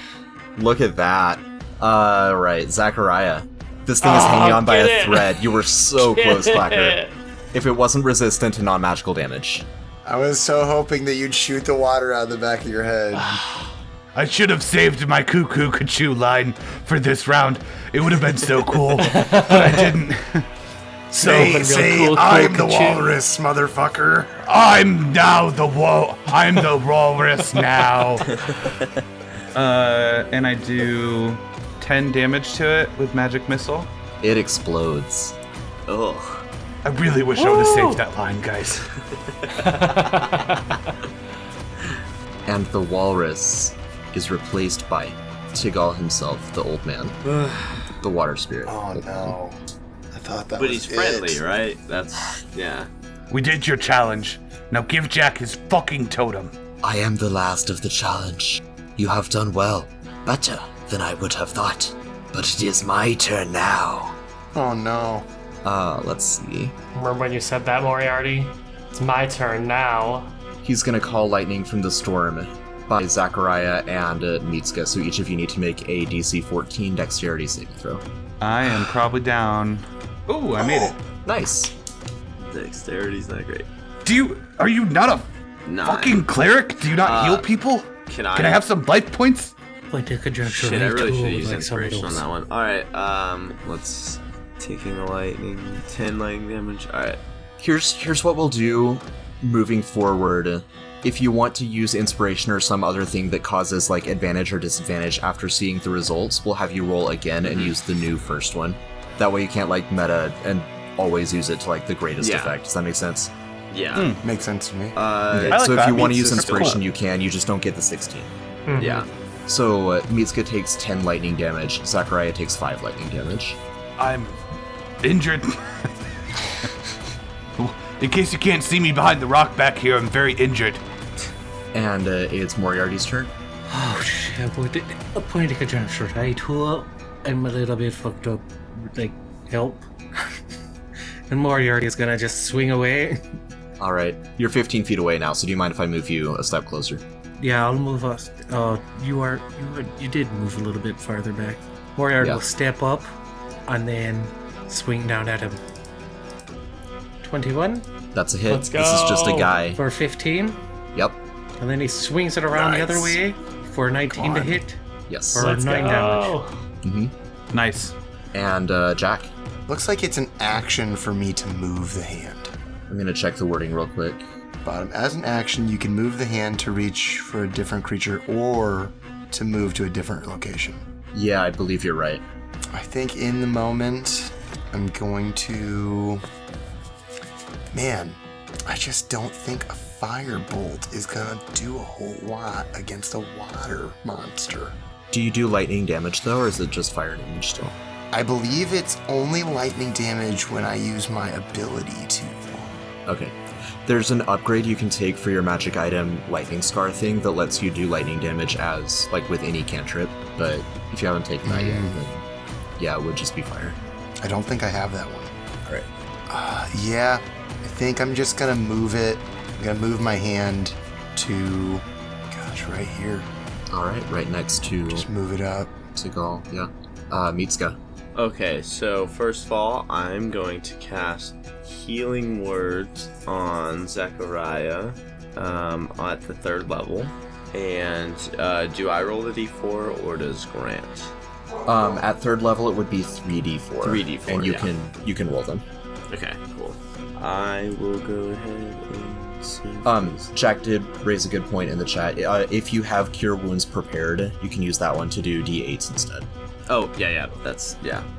Look at that. Right. Zachariah. This thing is hanging on by get a it. thread. You were so close, Get Clacker. it. If it wasn't resistant to non-magical damage. I was so hoping that you'd shoot the water out of the back of your head. I should have saved my cuckoo Kachoo line for this round. It would have been so cool, but I didn't. Say, cool, I'm the Kachoo. walrus, motherfucker. I'm the walrus now. And I do 10 damage to it with magic missile. It explodes. Ugh. I really wish I would have saved that line, guys. And the walrus is replaced by Tiggal himself, the old man. The water spirit. Oh no. I thought that But was he's friendly, it. right? That's, yeah. We did your challenge. Now give Jack his fucking totem. I am the last of the challenge. You have done well. Better than I would have thought. But it is my turn now. Oh no. Let's see. Remember when you said that, Moriarty? It's my turn now. He's gonna call lightning from the storm by Zachariah and Mitsuka, so each of you need to make a DC 14 dexterity saving throw. I am probably down. Ooh, I made it. Nice. Dexterity's not great. Are you not a Nine. fucking cleric? Do you not heal people? Can I Can I have some life points? Point of conjunction. Shit, I really should have used like some of inspiration on those. that one. Alright, let's... Taking a lightning, 10 lightning damage. Alright. Here's what we'll do moving forward. If you want to use inspiration or some other thing that causes like advantage or disadvantage after seeing the results, we'll have you roll again and use the new first one. That way you can't like meta and always use it to like the greatest Yeah. effect. Does that make sense? Yeah. Makes sense to me. Okay, I like so if that. you want to use Mitsu's inspiration, cool. you can. You just don't get the 16. Mhm. Yeah. So Mitsuka takes 10 lightning damage. Zachariah takes 5 lightning damage. I'm injured. In case you can't see me behind the rock back here, I'm very injured. And it's Moriarty's turn. Oh shit, boy. A point of conjecture. I too am a little bit fucked up. Like, help. And Moriarty is gonna just swing away. All right, you're 15 feet away now. So do you mind if I move you a step closer? Yeah, I'll move us. Oh, you did move a little bit farther back. Moriarty Yeah. will step up and then swing down at him. 21 That's a hit. Let's This is just a go. guy. for 15. Yep. And then he swings it around the other Nice. way for 19 to hit. Yes. Or Let's 9 damage. go. Nice. And Jack, Looks like it's an action for me to move the hand. I'm gonna check the wording real quick. Bottom. As an action, you can move the hand to reach for a different creature or to move to a different location. Yeah, I believe you're right. I think in the moment, I'm going to... Man, I just don't think a firebolt is gonna do a whole lot against a water monster. Do you do lightning damage though, or is it just fire damage still? I believe it's only lightning damage when I use my ability to. Okay. There's an upgrade you can take for your magic item lightning scar thing that lets you do lightning damage as, like, with any cantrip, but if you haven't taken that yet, then yeah, it would just be fire. I don't think I have that one. Alright. Yeah, I think I'm just gonna move it. I'm gonna move my hand to, gosh, right here. Alright, right next to Just move it up. Tiggal, yeah. Mitsuka. Okay, so first of all, I'm going to cast Healing Words on Zachariah at the 3rd level. And do I roll the d4 or does Grant? At 3rd level, it would be 3d4. 3d4, and yeah. you can roll them. Okay, cool. I will go ahead and see. Jack did raise a good point in the chat. If you have Cure Wounds prepared, you can use that one to do d8s instead. Oh, yeah, that's,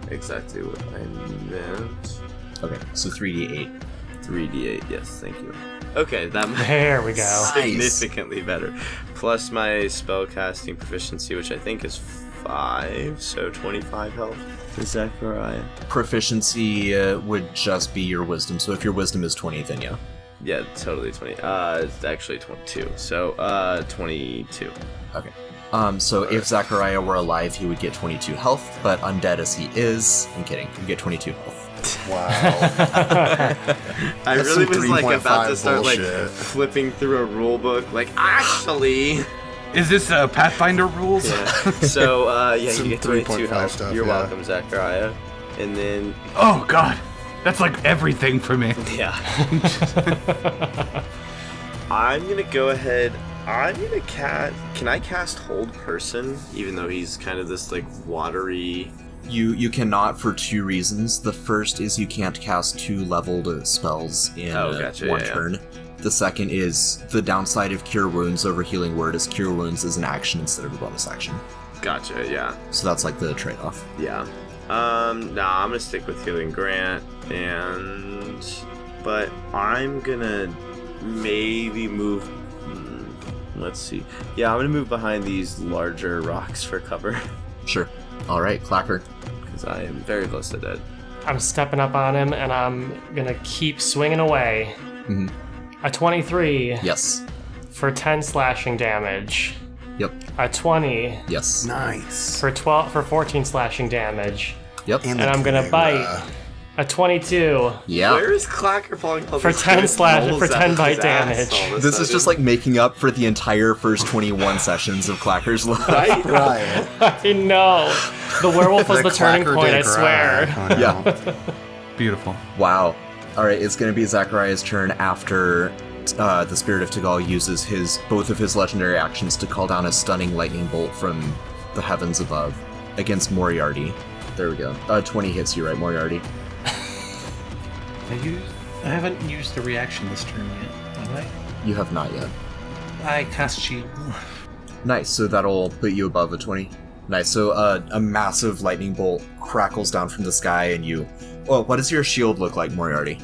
exactly what I meant. Okay, so 3d8. 3d8, yes, thank you. Okay, that might There we go. significantly better. Plus my spellcasting proficiency, which I think is 5, so 25 health to Zachariah. Proficiency would just be your wisdom, so if your wisdom is 20, then yeah. Yeah, totally 20. It's actually 22, so 22. Okay. So if Zachariah were alive, he would get 22 health, but undead as he is, I'm kidding, he would get 22 health. Wow. I That's really some was like 3.5 about to start like bullshit. flipping through a rule book, like actually. Is this Pathfinder rules? Yeah. So yeah, Some you get 22 3.5 health. stuff, You're yeah. welcome, Zachariah. And then Oh god, that's like everything for me. yeah, I'm gonna go ahead. I'm gonna cast. Can I cast Hold Person, even though he's kind of this like watery? You cannot for 2 reasons. The first is you can't cast 2 leveled spells in Gotcha, one yeah. turn. The second is the downside of Cure Wounds over Healing Word is Cure Wounds is an action instead of a bonus action. Gotcha. Yeah. So that's like the trade-off. Yeah. Nah, I'm gonna stick with Healing Grant, but I'm gonna maybe move. Let's see. Yeah, I'm gonna move behind these larger rocks for cover Sure. All right, Clacker. because I am very close to dead. I'm stepping up on him and I'm gonna keep swinging away. Mhm. A 23 Yes. for 10 slashing damage. Yep. A 20 Yes. Nice. for 14 slashing damage. Yep. And I'm gonna bite. A 22 Yeah. Where is Clacker falling all for these 10 good slash rolls for 10 out bite his ass damage. all of a This is sudden? just like making up for the entire first 21 sessions of Clacker's Love. right. Right. I know. The werewolf was the turning clacker point, did I swear. cry. Oh, no. Yeah. Beautiful. Wow. All right, it's going to be Zachariah's turn after the Spirit of Tiggal uses both of his legendary actions to call down a stunning lightning bolt from the heavens above against Moriarty. There we go. 20 hits you, right, Moriarty? I haven't used the reaction this turn yet, have I? You have not yet. I cast shield. Nice, so that'll put you above a 20. Nice, so a massive lightning bolt crackles down from the sky and you... Well, what does your shield look like, Moriarty?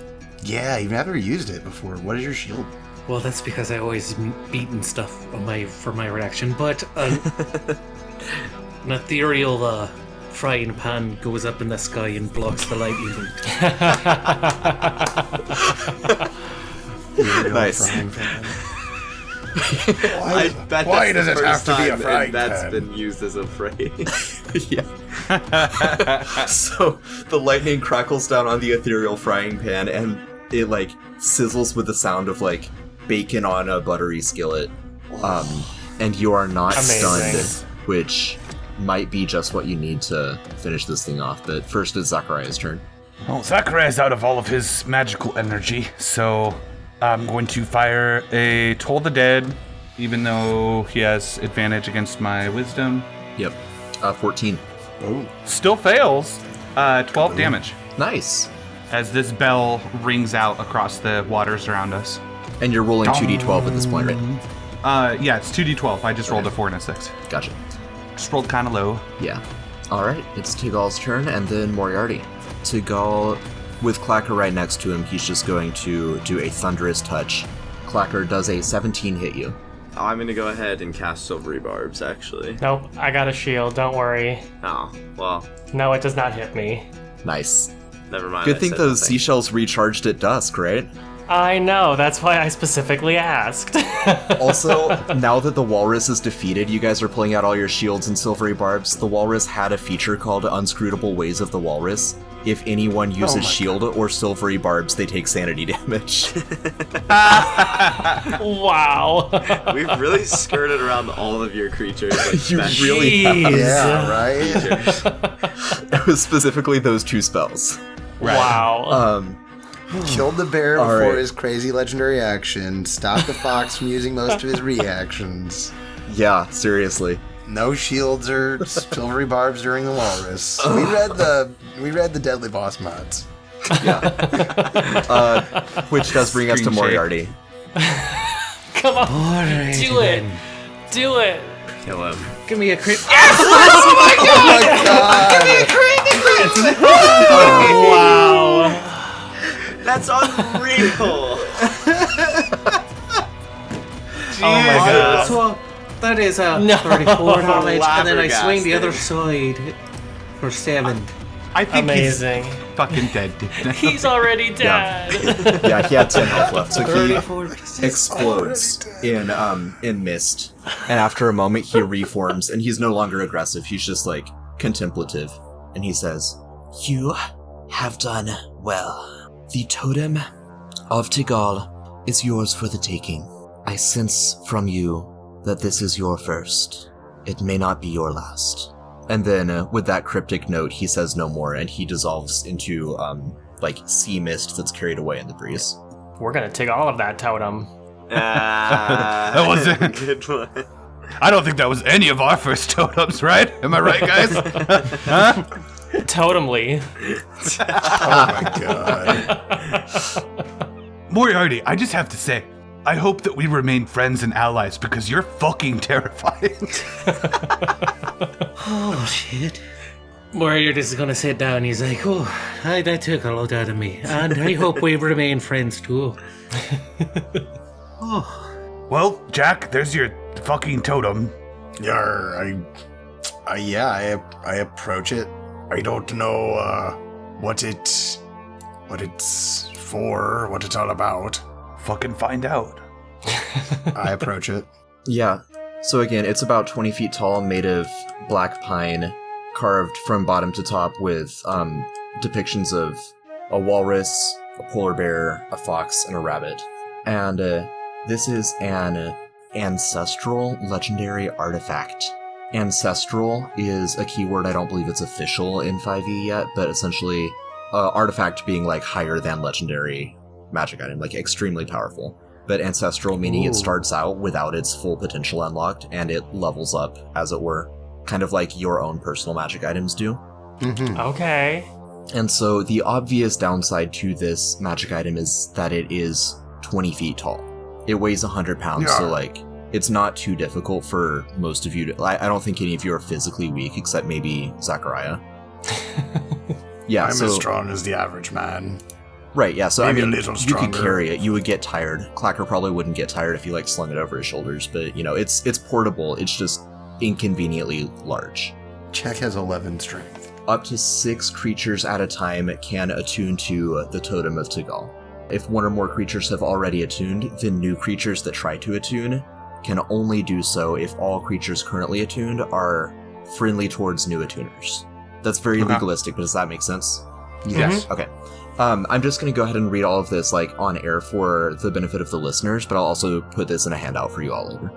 Yeah, you've never used it before. What is your shield? Well, that's because I always beaten stuff on for my reaction, but an ethereal frying pan goes up in the sky and blocks the lightning. Nice. Frying pan. I bet why that's does the it have first to be a time frying that's pan? been used as a phrase. Yeah. So the lightning crackles down on the ethereal frying pan, and it like sizzles with the sound of like bacon on a buttery skillet. And you are not Amazing. stunned, which might be just what you need to finish this thing off. But first is Zachariah's turn. Well, Zachariah's out of all of his magical energy, so I'm going to fire a Toll the Dead, even though he has advantage against my wisdom. Yep. 14. Still fails. 12 damage Nice. as this bell rings out across the waters around us. And you're rolling 2d12 at this point, right? Yeah, it's 2d12. I just rolled a 4 and a 6. Gotcha. Just rolled kind of low. Yeah. Alright, it's Tiggal's turn, and then Moriarty. Tiggal, with Clacker right next to him, he's just going to do a thunderous touch. Clacker, does a 17 hit you? I'm gonna go ahead and cast Silvery Barbs, actually. Nope, I got a shield, don't worry. Oh, well, No, it does not hit me. Nice. never mind. Good I thing said those nothing. seashells recharged at dusk, right? I know, that's why I specifically asked. Also, now that the walrus is defeated, you guys are pulling out all your shields and silvery barbs. The walrus had a feature called Unscrutable Ways of the Walrus. If anyone uses shield or silvery barbs, they take sanity damage. Wow. We've really skirted around all of your creatures. Like, You special really have. Jeez. Yeah, right? creatures. It was specifically those two spells. Wow. Killed the bear All before right. his crazy legendary action. Stopped the fox from using most of his reactions. Yeah, seriously. No shields or silvery barbs during the walrus. We read the Deadly Boss mods. Which does bring us to Screen shake. Moriarty. Come on. Alright, Do it. then. Do it. Kill him. Give me a crit. Wow. That's unreal. Oh my god. So that is a No. 34 damage, and then I swing the Flabbergasted. other side for 7. I think Amazing. he's fucking dead. He's already dead. Yeah, he had 10 health left, so he 34 explodes in mist. And after a moment, he reforms, and he's no longer aggressive. He's just like contemplative, and he says, "You have done well. The totem of Tiggal is yours for the taking. I sense from you that this is your first. It may not be your last." And then, with that cryptic note, he says no more, and he dissolves into, like, sea mist that's carried away in the breeze. We're gonna take all of that totem. That wasn't- a good one. I don't think that was any of our first totems, right? Am I right, guys? Huh? Totemly. Oh my god. Moriarty, I just have to say, I hope that we remain friends and allies because you're fucking terrifying. Oh, shit. Warrior is gonna sit down. He's like, oh, that took a lot out of me. And I hope we remain friends, too. Oh, Well, Jack, there's your fucking totem. Yarr, I approach it. I don't know what it's for, what it's all about. Fucking find out. I approach it. Yeah. So again, it's about 20 feet tall, made of black pine, carved from bottom to top with depictions of a walrus, a polar bear, a fox, and a rabbit. And this is an ancestral legendary artifact. Ancestral is a keyword. I don't believe it's official in 5e yet, but essentially artifact being like higher than legendary magic item, like extremely powerful. But ancestral meaning it starts out without its full potential unlocked, and it levels up, as it were, kind of like your own personal magic items do. Mm-hmm. Okay. And so the obvious downside to this magic item is that it is 20 feet tall. It weighs 100 pounds, so like, it's not too difficult for most of you to... I don't think any of you are physically weak, except maybe Zachariah. Yeah, I'm so... as strong as the average man. Right, yeah, so Maybe I mean, a little you stronger. could carry it. You would get tired. Clacker probably wouldn't get tired if he, like, slung it over his shoulders, but, you know, it's portable. It's just inconveniently large. Jack has 11 strength. Up to 6 creatures at a time can attune to the Totem of Tiggal. If one or more creatures have already attuned, then new creatures that try to attune can only do so if all creatures currently attuned are friendly towards new attuners. That's very legalistic, but does that make sense? Yes. Okay. I'm just going to go ahead and read all of this like on air for the benefit of the listeners, but I'll also put this in a handout for you all later.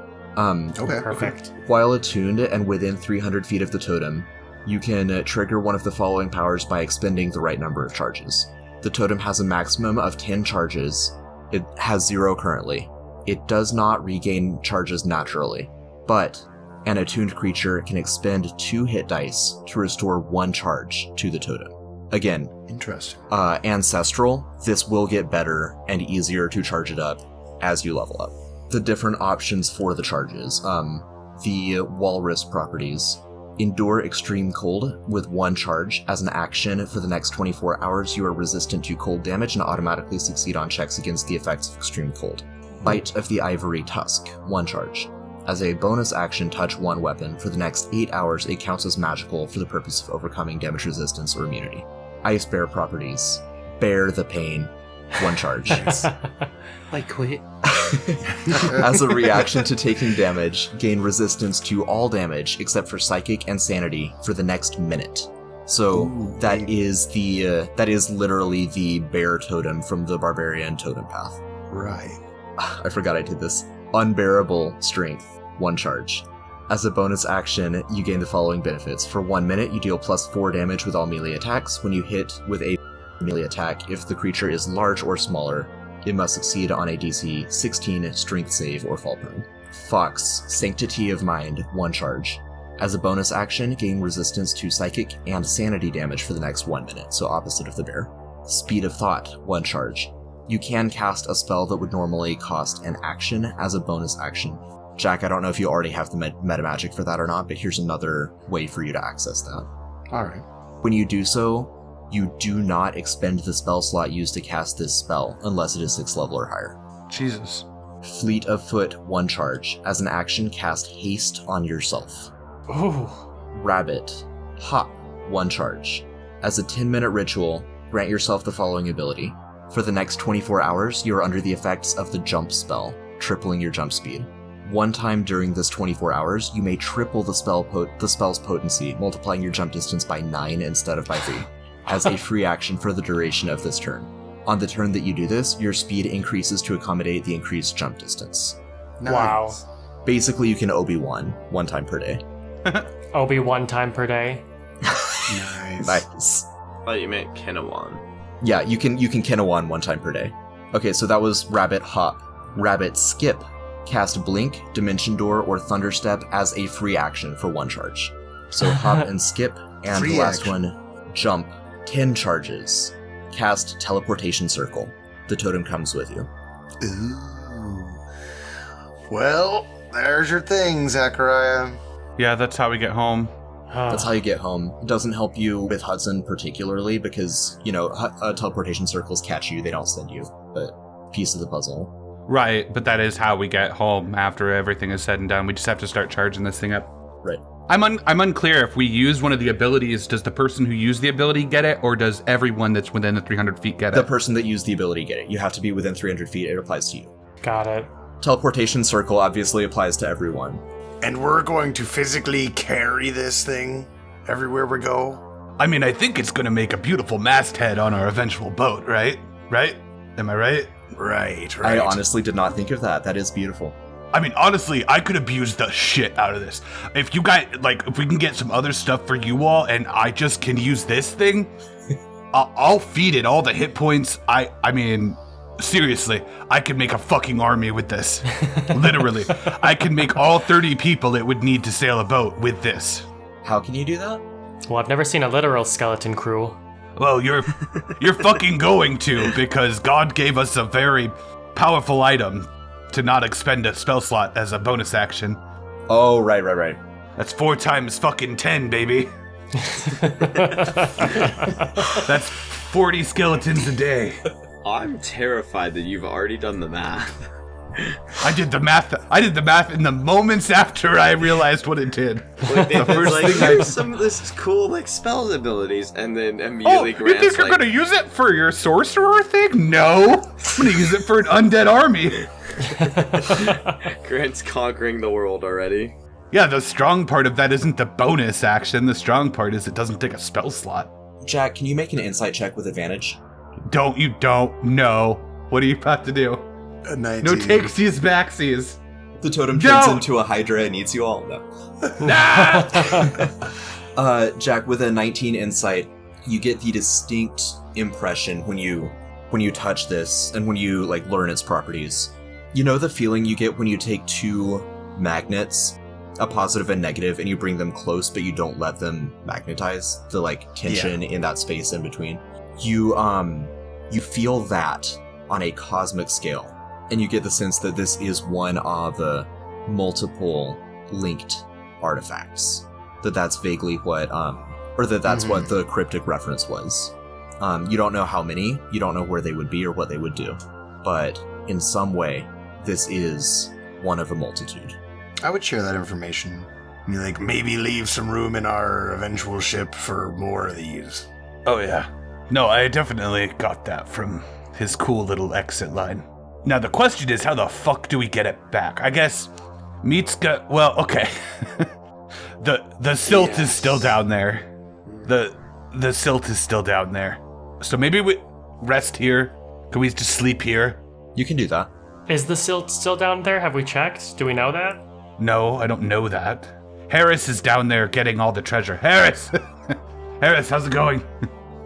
Okay. Perfect. While attuned and within 300 feet of the totem, you can trigger one of the following powers by expending the right number of charges. The totem has a maximum of 10 charges. It has 0 currently. It does not regain charges naturally, but an attuned creature can expend 2 hit dice to restore 1 charge to the totem. Again, Interesting. ancestral, this will get better and easier to charge it up as you level up. The different options for the charges. The walrus properties. Endure extreme cold with 1 charge. As an action for the next 24 hours, you are resistant to cold damage and automatically succeed on checks against the effects of extreme cold. Bite of the Ivory Tusk, 1 charge. As a bonus action, touch 1 weapon. For the next 8 hours, it counts as magical for the purpose of overcoming damage resistance or immunity. Ice Bear properties. Bear the pain, 1 charge. I quit. As a reaction to taking damage, gain resistance to all damage except for psychic and sanity for the next minute. So that is literally the bear totem from the barbarian totem path. Right. I forgot I did this. Unbearable strength, 1 charge. As a bonus action, you gain the following benefits. For 1 minute, you deal +4 damage with all melee attacks. When you hit with a melee attack, if the creature is large or smaller, it must succeed on a DC 16 strength save or fall prone. Fox, Sanctity of Mind, 1 charge. As a bonus action, gain resistance to psychic and sanity damage for the next 1 minute, so opposite of the bear. Speed of Thought, 1 charge. You can cast a spell that would normally cost an action as a bonus action. Jack, I don't know if you already have the meta magic for that or not, but here's another way for you to access that. Alright. When you do so, you do not expend the spell slot used to cast this spell unless it is 6th level or higher. Jesus. Fleet of Foot, 1 charge. As an action, cast Haste on yourself. Ooh. Rabbit, Hop, 1 charge. As a 10-minute ritual, grant yourself the following ability. For the next 24 hours, you are under the effects of the jump spell, tripling your jump speed. 1 time during this 24 hours, you may triple the spell's potency, multiplying your jump distance by 9 instead of by 3, as a free action for the duration of this turn. On the turn that you do this, your speed increases to accommodate the increased jump distance. Nice. Wow. Basically, you can Obi-Wan 1 time per day. Obi 1 time per day. Nice. Nice. I thought you meant Kenawan. Yeah, you can Kenawan 1 time per day. Okay, so that was Rabbit Hop. Rabbit Skip. Cast Blink, Dimension Door, or Thunderstep as a free action for 1 charge. So Hop and Skip, and Free the last action. one, Jump, 10 charges. Cast Teleportation Circle. The totem comes with you. Ooh. Well, there's your thing, Zachariah. Yeah, that's how we get home. That's how you get home. It doesn't help you with Hudson particularly because, you know, teleportation circles catch you, they don't send you. But piece of the puzzle. Right, but that is how we get home after everything is said and done. We just have to start charging this thing up. Right. I'm unclear if we use one of the abilities, does the person who used the ability get it, or does everyone that's within the 300 feet get The it? person that used the ability get it. You have to be within 300 feet, it applies to you. Got it. Teleportation circle obviously applies to everyone. And we're going to physically carry this thing everywhere we go? I mean, I think it's going to make a beautiful masthead on our eventual boat, right? Right? Am I right? Right. I honestly did not think of that. That is beautiful. I mean, honestly, I could abuse the shit out of this. If you guys, like, if we can get some other stuff for you all and I just can use this thing, I'll feed it all the hit points. I mean, seriously, I could make a fucking army with this. Literally. I can make all 30 people it would need to sail a boat with this. How can you do that? Well, I've never seen a literal skeleton crew. Well, you're fucking going to, because God gave us a very powerful item to not expend a spell slot as a bonus action. Oh, right. That's 4 times fucking 10, baby. That's 40 skeletons a day. I'm terrified that you've already done the math. I did the math in the moments after I realized what it did. The first like, here's some of this cool like spell abilities, and then immediately you think you're gonna use it for your sorcerer thing? No, I'm gonna use it for an undead army. Grant's conquering the world already. Yeah, the strong part of that isn't the bonus action. The strong part is it doesn't take a spell slot. Jack, can you make an insight check with advantage? Don't. No. What are you about to do? A 19. No takesies, backsies. The totem turns into a hydra and eats you all? No. Jack, with a 19 insight, you get the distinct impression when you touch this and when you like learn its properties. You know the feeling you get when you take two magnets, a positive and negative, and you bring them close, but you don't let them magnetize the like tension in that space in between. You feel that on a cosmic scale, and you get the sense that this is one of multiple linked artifacts. That's vaguely what, or that's what the cryptic reference was. You don't know how many, you don't know where they would be or what they would do, but in some way, this is one of a multitude. I would share that information. I mean, like, maybe leave some room in our eventual ship for more of these. Oh yeah. No, I definitely got that from his cool little exit line. Now the question is, how the fuck do we get it back? I guess Meat's got, well, okay. the silt is still down there. The silt is still down there. So maybe we rest here. Can we just sleep here? You can do that. Is the silt still down there? Have we checked? Do we know that? No, I don't know that. Harris is down there getting all the treasure. Harris! Harris, how's it going?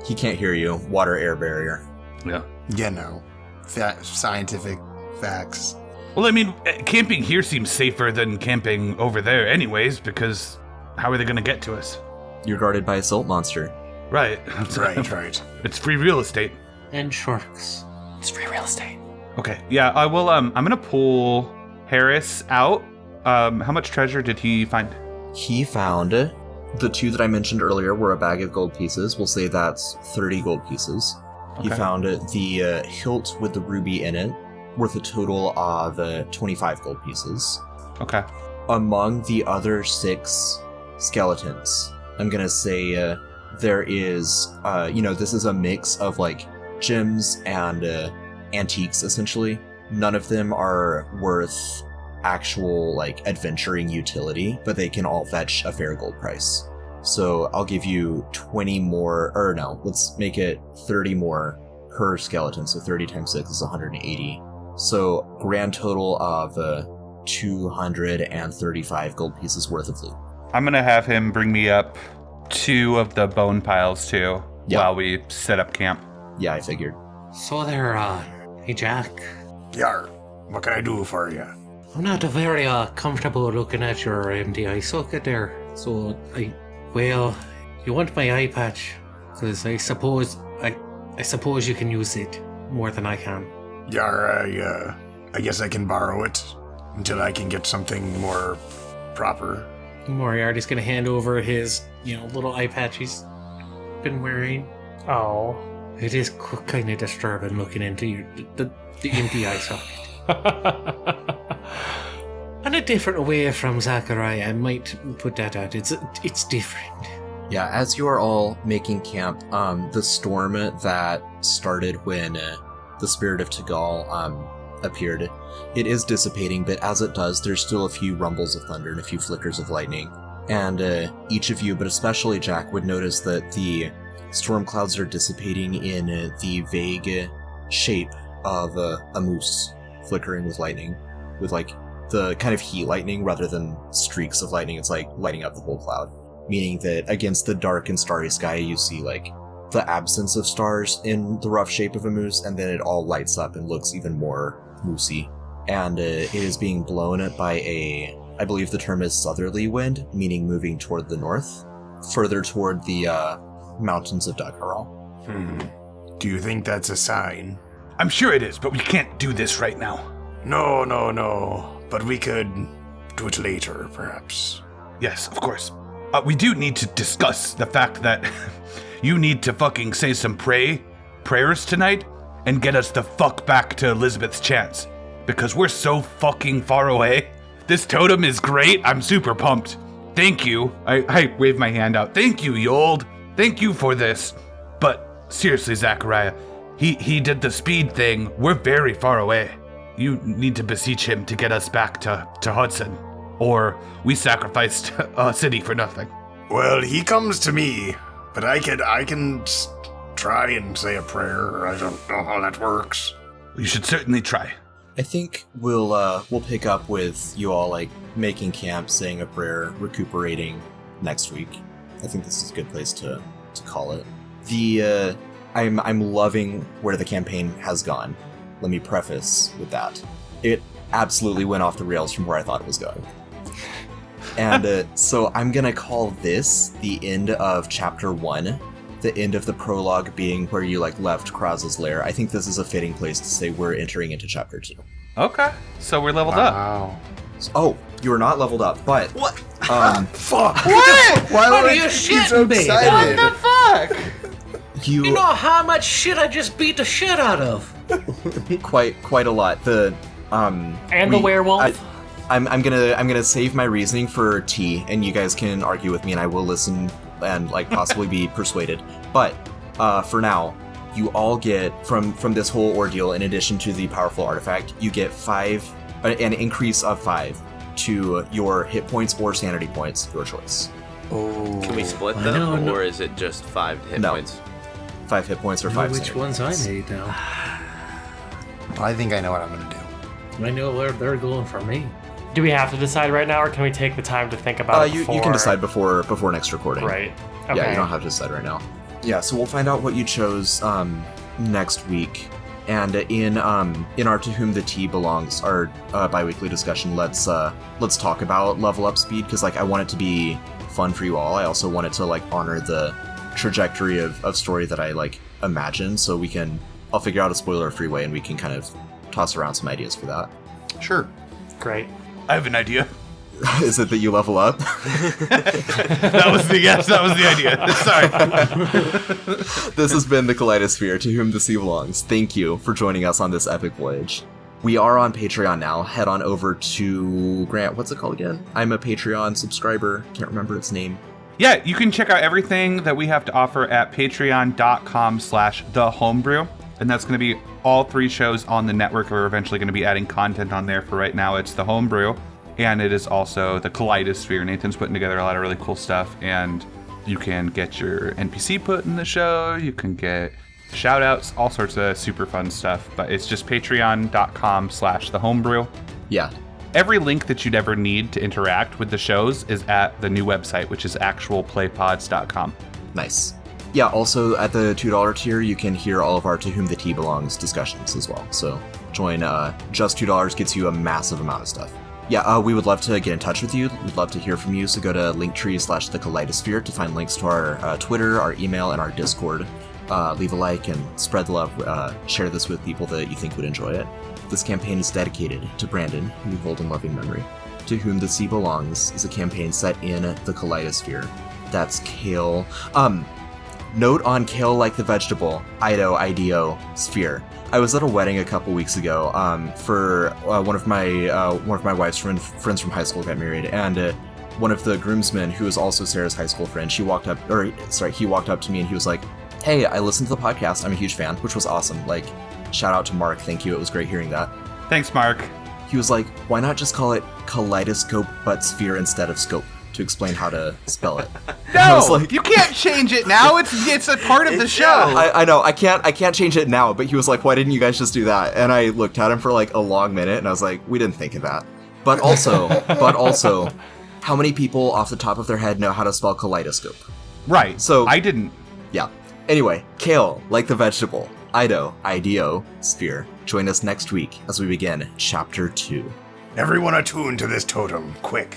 He can't hear you. Water-air barrier. Yeah. Yeah, no. Scientific facts. Well, I mean, camping here seems safer than camping over there anyways, because how are they going to get to us? You're guarded by a silt monster. Right. Right. It's free real estate. And sharks. It's free real estate. Okay, yeah, I will, I'm going to pull Harris out. How much treasure did he find? He found the two that I mentioned earlier were a bag of gold pieces. We'll say that's 30 gold pieces. Okay. He found the hilt with the ruby in it, worth a total of 25 gold pieces. Okay. Among the other 6 skeletons, I'm gonna say there is, this is a mix of like gems and antiques, essentially. None of them are worth actual like adventuring utility, but they can all fetch a fair gold price. So I'll give you 20 more, or no, let's make it 30 more per skeleton. So 30 times 6 is 180. So grand total of 235 gold pieces worth of loot. I'm going to have him bring me up 2 of the bone piles too, while we set up camp. Yeah, I figured. So there, hey Jack. Yar, what can I do for you? I'm not very comfortable looking at your empty eye socket there. So you want my eye patch? Because I suppose you can use it more than I can. Yar, I guess I can borrow it until I can get something more proper. Moriarty's gonna hand over his, little eye patch he's been wearing. Oh. It is kind of disturbing looking into the empty eye socket. And a different way from Zachariah, I might put that out. It's different. Yeah, as you are all making camp, the storm that started when the spirit of Tiggal appeared, it is dissipating, but as it does, there's still a few rumbles of thunder and a few flickers of lightning. And each of you, but especially Jack, would notice that the storm clouds are dissipating in the vague shape of a moose flickering with lightning, with like the kind of heat lightning rather than streaks of lightning. It's like lighting up the whole cloud, meaning that against the dark and starry sky you see like the absence of stars in the rough shape of a moose, and then it all lights up and looks even more moosey. And it is being blown by I believe the term is southerly wind, meaning moving toward the north, further toward the mountains of Dagharal. Do you think that's a sign? I'm sure it is, but we can't do this right now. No. But we could do it later, perhaps. Yes, of course. We do need to discuss the fact that you need to fucking say some prayers tonight, and get us the fuck back to Elizabeth's Chance. Because we're so fucking far away. This totem is great. I'm super pumped. Thank you. I wave my hand out. Thank you, Yold. Thank you for this. But seriously, Zachariah, he did the speed thing. We're very far away. You need to beseech him to get us back to Hudson. Or we sacrificed a city for nothing. Well, he comes to me, but I can try and say a prayer. I don't know how that works. You should certainly try. I think we'll pick up with you all like making camp, saying a prayer, recuperating next week. I think this is a good place to call it. I'm loving where the campaign has gone. Let me preface with that. It absolutely went off the rails from where I thought it was going. And so I'm gonna call this the end of chapter 1. The end of the prologue being where you like left Kraz's lair. I think this is a fitting place to say we're entering into chapter 2. Okay, so we're leveled up. Wow. Oh, you are not leveled up, but What? Fuck! What? Why What would are I you be shitting so me? excited? What the fuck? You know how much shit I just beat the shit out of? quite a lot. The And the werewolf. I'm gonna save my reasoning for T, and you guys can argue with me, and I will listen and like possibly be persuaded. But for now, you all get from this whole ordeal, in addition to the powerful artifact, you get an increase of 5 to your hit points or sanity points, your choice. Oh. Can we split I them, know. or is it just 5 hit No. points? 5 hit points or I know 5 which sanity ones points. I need now. I think I know what I'm gonna do. I know where they're going for me. Do we have to decide right now, or can we take the time to think about it You before? can decide before next recording. Right. Okay. Yeah, you don't have to decide right now. Yeah, so we'll find out what you chose next week. And in our To Whom the Tea Belongs, our bi-weekly discussion, let's talk about level up speed, because like I want it to be fun for you all. I also want it to like honor the trajectory of story that I like imagine, so I'll figure out a spoiler-free way and we can kind of toss around some ideas for that. Sure. Great. I have an idea. Is it that you level up? That was the idea. Sorry. This has been the Kaleidosphere, To Whom the Sea Belongs. Thank you for joining us on this epic voyage. We are on Patreon now. Head on over to Grant. What's it called again? I'm a Patreon subscriber. Can't remember its name. Yeah, you can check out everything that we have to offer at patreon.com/thehomebrew. And that's going to be all 3 shows on the network. We're eventually going to be adding content on there. For right now, it's the Homebrew. And it is also the Kaleidosphere. Nathan's putting together a lot of really cool stuff. And you can get your NPC put in the show. You can get shout outs, all sorts of super fun stuff. But it's just patreon.com/thehomebrew. Yeah. Every link that you'd ever need to interact with the shows is at the new website, which is actualplaypods.com. Nice. Yeah, also at the $2 tier, you can hear all of our To Whom the Tea Belongs discussions as well. So join, just $2 gets you a massive amount of stuff. Yeah, we would love to get in touch with you. We'd love to hear from you. So go to linktree/thekaleidosphere to find links to our Twitter, our email, and our Discord. Leave a like and spread the love. Share this with people that you think would enjoy it. This campaign is dedicated to Brandon, who we hold in loving memory. To Whom the Sea Belongs is a campaign set in the Kaleidosphere. That's Kale. Note on Kale like the vegetable, IDO, sphere. I was at a wedding a couple weeks ago for one of my wife's friends from high school got married, and one of the groomsmen, who was also Sarah's high school friend, he walked up to me and he was like, "Hey, I listened to the podcast. I'm a huge fan," which was awesome. Like, shout out to Mark. Thank you. It was great hearing that. Thanks, Mark. He was like, "Why not just call it kaleidoscope but sphere instead of scope?" to explain how to spell it. I was No, like, you can't change it now. It's a part of the show. I know, I can't change it now, but he was like, "Why didn't you guys just do that?" And I looked at him for like a long minute and I was like, "We didn't think of that." But also, how many people off the top of their head know how to spell kaleidoscope? Right. So- I didn't. Yeah. Anyway, Kale, like the vegetable, IDO, sphere. Join us next week as we begin Chapter 2. Everyone attune to this totem, quick.